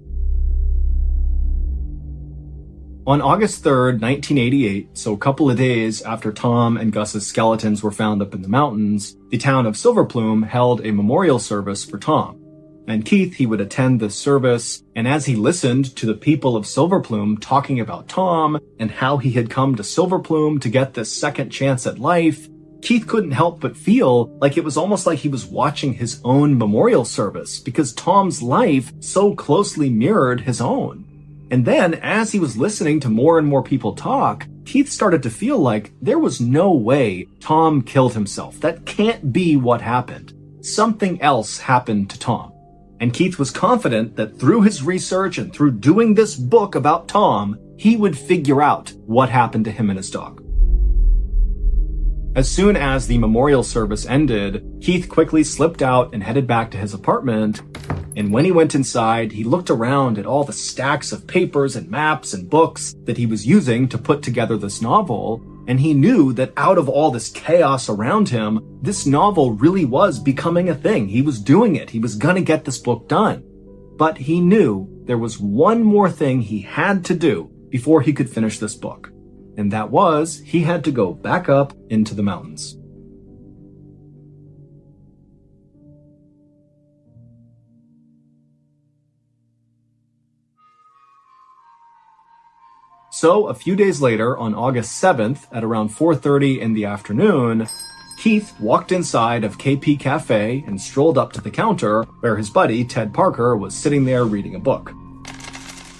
On August 3rd, 1988, so a couple of days after Tom and Gus's skeletons were found up in the mountains, the town of Silver Plume held a memorial service for Tom. And Keith, he would attend this service, and as he listened to the people of Silver Plume talking about Tom and how he had come to Silver Plume to get this second chance at life, Keith couldn't help but feel like it was almost like he was watching his own memorial service because Tom's life so closely mirrored his own. And then, as he was listening to more and more people talk, Keith started to feel like there was no way Tom killed himself. That can't be what happened. Something else happened to Tom. And Keith was confident that through his research and through doing this book about Tom, he would figure out what happened to him and his dog. As soon as the memorial service ended, Keith quickly slipped out and headed back to his apartment. And when he went inside, he looked around at all the stacks of papers and maps and books that he was using to put together this novel. And he knew that out of all this chaos around him, this novel really was becoming a thing. He was doing it. He was gonna get this book done. But he knew there was one more thing he had to do before he could finish this book. And that was, he had to go back up into the mountains. So, a few days later, on August 7th, at around 4:30 in the afternoon, Keith walked inside of KP Cafe and strolled up to the counter where his buddy, Ted Parker, was sitting there reading a book.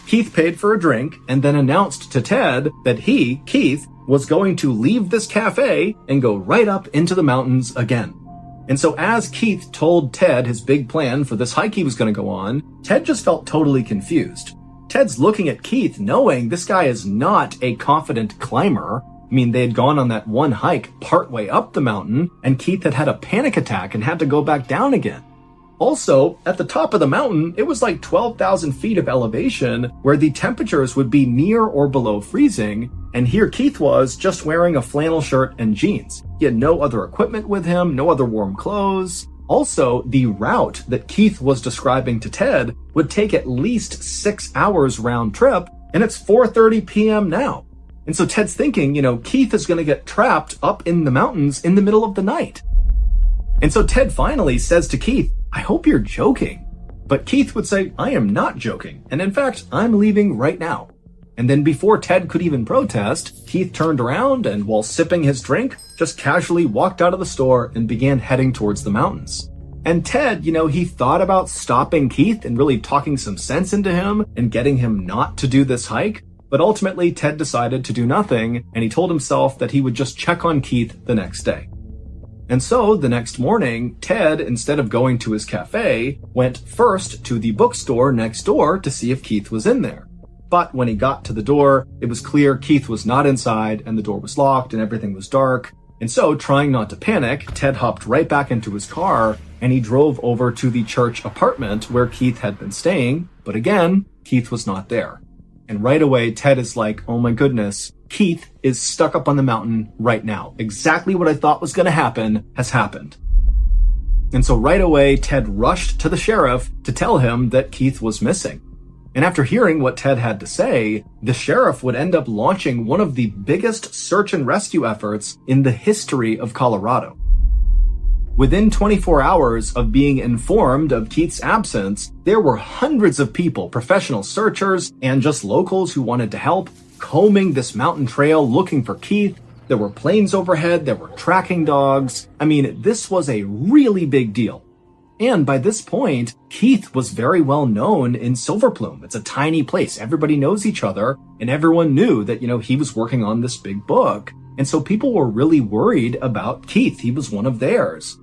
Keith paid for a drink and then announced to Ted that he, Keith, was going to leave this cafe and go right up into the mountains again. And so as Keith told Ted his big plan for this hike he was going to go on, Ted just felt totally confused. Ted's looking at Keith knowing this guy is not a confident climber. I mean, they had gone on that one hike partway up the mountain, and Keith had had a panic attack and had to go back down again. Also, at the top of the mountain, it was like 12,000 feet of elevation where the temperatures would be near or below freezing, and here Keith was just wearing a flannel shirt and jeans. He had no other equipment with him, no other warm clothes. Also, the route that Keith was describing to Ted would take at least 6 hours round trip, and it's 4:30 p.m. now. And so Ted's thinking, Keith is going to get trapped up in the mountains in the middle of the night. And so Ted finally says to Keith, "I hope you're joking." But Keith would say, "I am not joking, and in fact, I'm leaving right now." And then before Ted could even protest, Keith turned around and, while sipping his drink, just casually walked out of the store and began heading towards the mountains. And Ted, he thought about stopping Keith and really talking some sense into him and getting him not to do this hike. But ultimately, Ted decided to do nothing, and he told himself that he would just check on Keith the next day. And so, the next morning, Ted, instead of going to his cafe, went first to the bookstore next door to see if Keith was in there. But when he got to the door, it was clear Keith was not inside, and the door was locked and everything was dark. And so, trying not to panic, Ted hopped right back into his car, and he drove over to the church apartment where Keith had been staying. But again, Keith was not there. And right away, Ted is like, "Oh my goodness, Keith is stuck up on the mountain right now. Exactly what I thought was going to happen has happened." And so right away, Ted rushed to the sheriff to tell him that Keith was missing. And after hearing what Ted had to say, the sheriff would end up launching one of the biggest search and rescue efforts in the history of Colorado. Within 24 hours of being informed of Keith's absence, there were hundreds of people, professional searchers, and just locals who wanted to help, combing this mountain trail looking for Keith. There were planes overhead, there were tracking dogs. I mean, this was a really big deal. And by this point, Keith was very well known in Silver Plume. It's a tiny place. Everybody knows each other, and everyone knew that, he was working on this big book. And so people were really worried about Keith. He was one of theirs.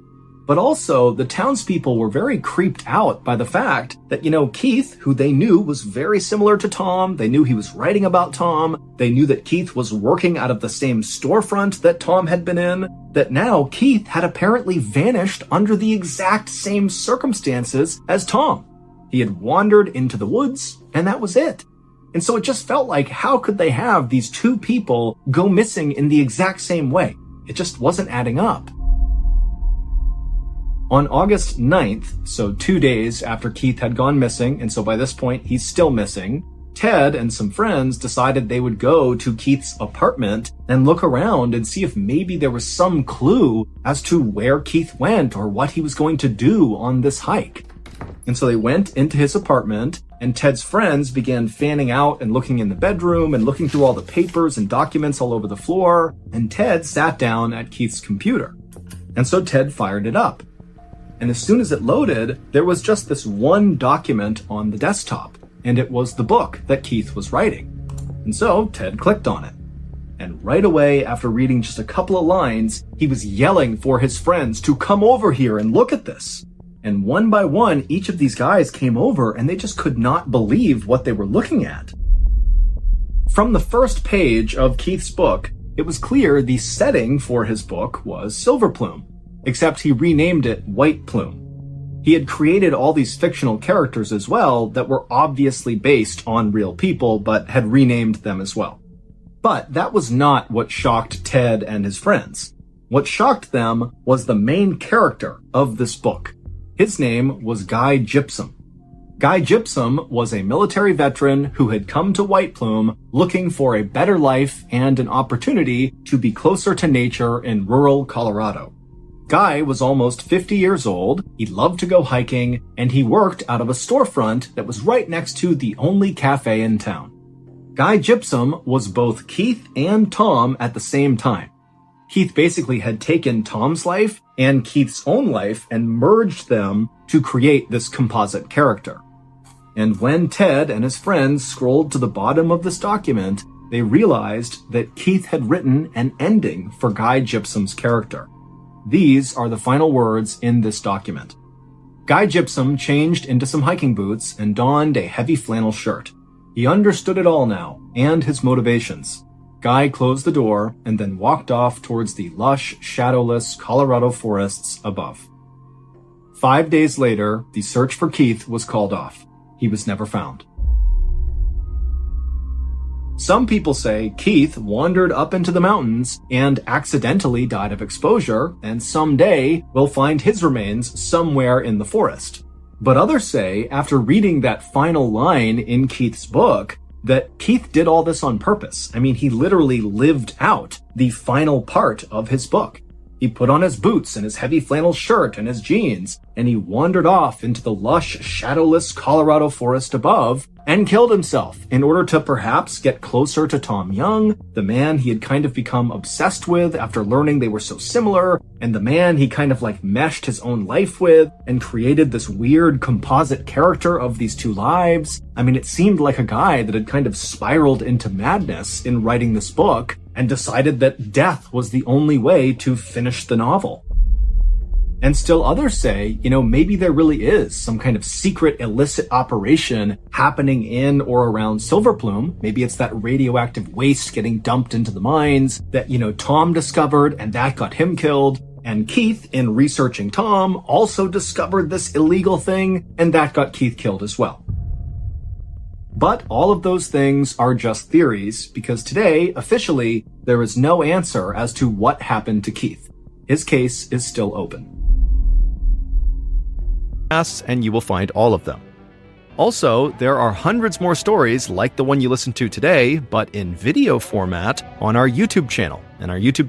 But also, the townspeople were very creeped out by the fact that, Keith, who they knew was very similar to Tom, they knew he was writing about Tom, they knew that Keith was working out of the same storefront that Tom had been in, that now Keith had apparently vanished under the exact same circumstances as Tom. He had wandered into the woods, and that was it. And so it just felt like, how could they have these two people go missing in the exact same way? It just wasn't adding up. On August 9th, so 2 days after Keith had gone missing, and so by this point he's still missing, Ted and some friends decided they would go to Keith's apartment and look around and see if maybe there was some clue as to where Keith went or what he was going to do on this hike. And so they went into his apartment, and Ted's friends began fanning out and looking in the bedroom and looking through all the papers and documents all over the floor, and Ted sat down at Keith's computer. And so Ted fired it up. And as soon as it loaded, there was just this one document on the desktop, and it was the book that Keith was writing. And so Ted clicked on it. And right away, after reading just a couple of lines, he was yelling for his friends to come over here and look at this. And one by one, each of these guys came over, and they just could not believe what they were looking at. From the first page of Keith's book, it was clear the setting for his book was Silver Plume, except he renamed it White Plume. He had created all these fictional characters as well that were obviously based on real people, but had renamed them as well. But that was not what shocked Ted and his friends. What shocked them was the main character of this book. His name was Guy Gypsum. Guy Gypsum was a military veteran who had come to White Plume looking for a better life and an opportunity to be closer to nature in rural Colorado. Guy was almost 50 years old, he loved to go hiking, and he worked out of a storefront that was right next to the only cafe in town. Guy Gypsum was both Keith and Tom at the same time. Keith basically had taken Tom's life and Keith's own life and merged them to create this composite character. And when Ted and his friends scrolled to the bottom of this document, they realized that Keith had written an ending for Guy Gypsum's character. These are the final words in this document. Guy Gypsum changed into some hiking boots and donned a heavy flannel shirt. He understood it all now, and his motivations. Guy closed the door and then walked off towards the lush, shadowless Colorado forests above. 5 days later, the search for Keith was called off. He was never found. Some people say Keith wandered up into the mountains and accidentally died of exposure, and someday we'll find his remains somewhere in the forest. But others say, after reading that final line in Keith's book, that Keith did all this on purpose. I mean, he literally lived out the final part of his book. He put on his boots and his heavy flannel shirt and his jeans, and he wandered off into the lush, shadowless Colorado forest above and killed himself in order to perhaps get closer to Tom Young, the man he had kind of become obsessed with after learning they were so similar, and the man he kind of like meshed his own life with and created this weird composite character of these two lives. I mean, it seemed like a guy that had kind of spiraled into madness in writing this book and decided that death was the only way to finish the novel. And still others say, maybe there really is some kind of secret illicit operation happening in or around Silver Plume. Maybe it's that radioactive waste getting dumped into the mines that, Tom discovered and that got him killed. And Keith, in researching Tom, also discovered this illegal thing and that got Keith killed as well. But all of those things are just theories because today, officially, there is no answer as to what happened to Keith. His case is still open. And you will find all of them. Also, there are hundreds more stories like the one you listened to today, but in video format on our YouTube channel. And our YouTube channel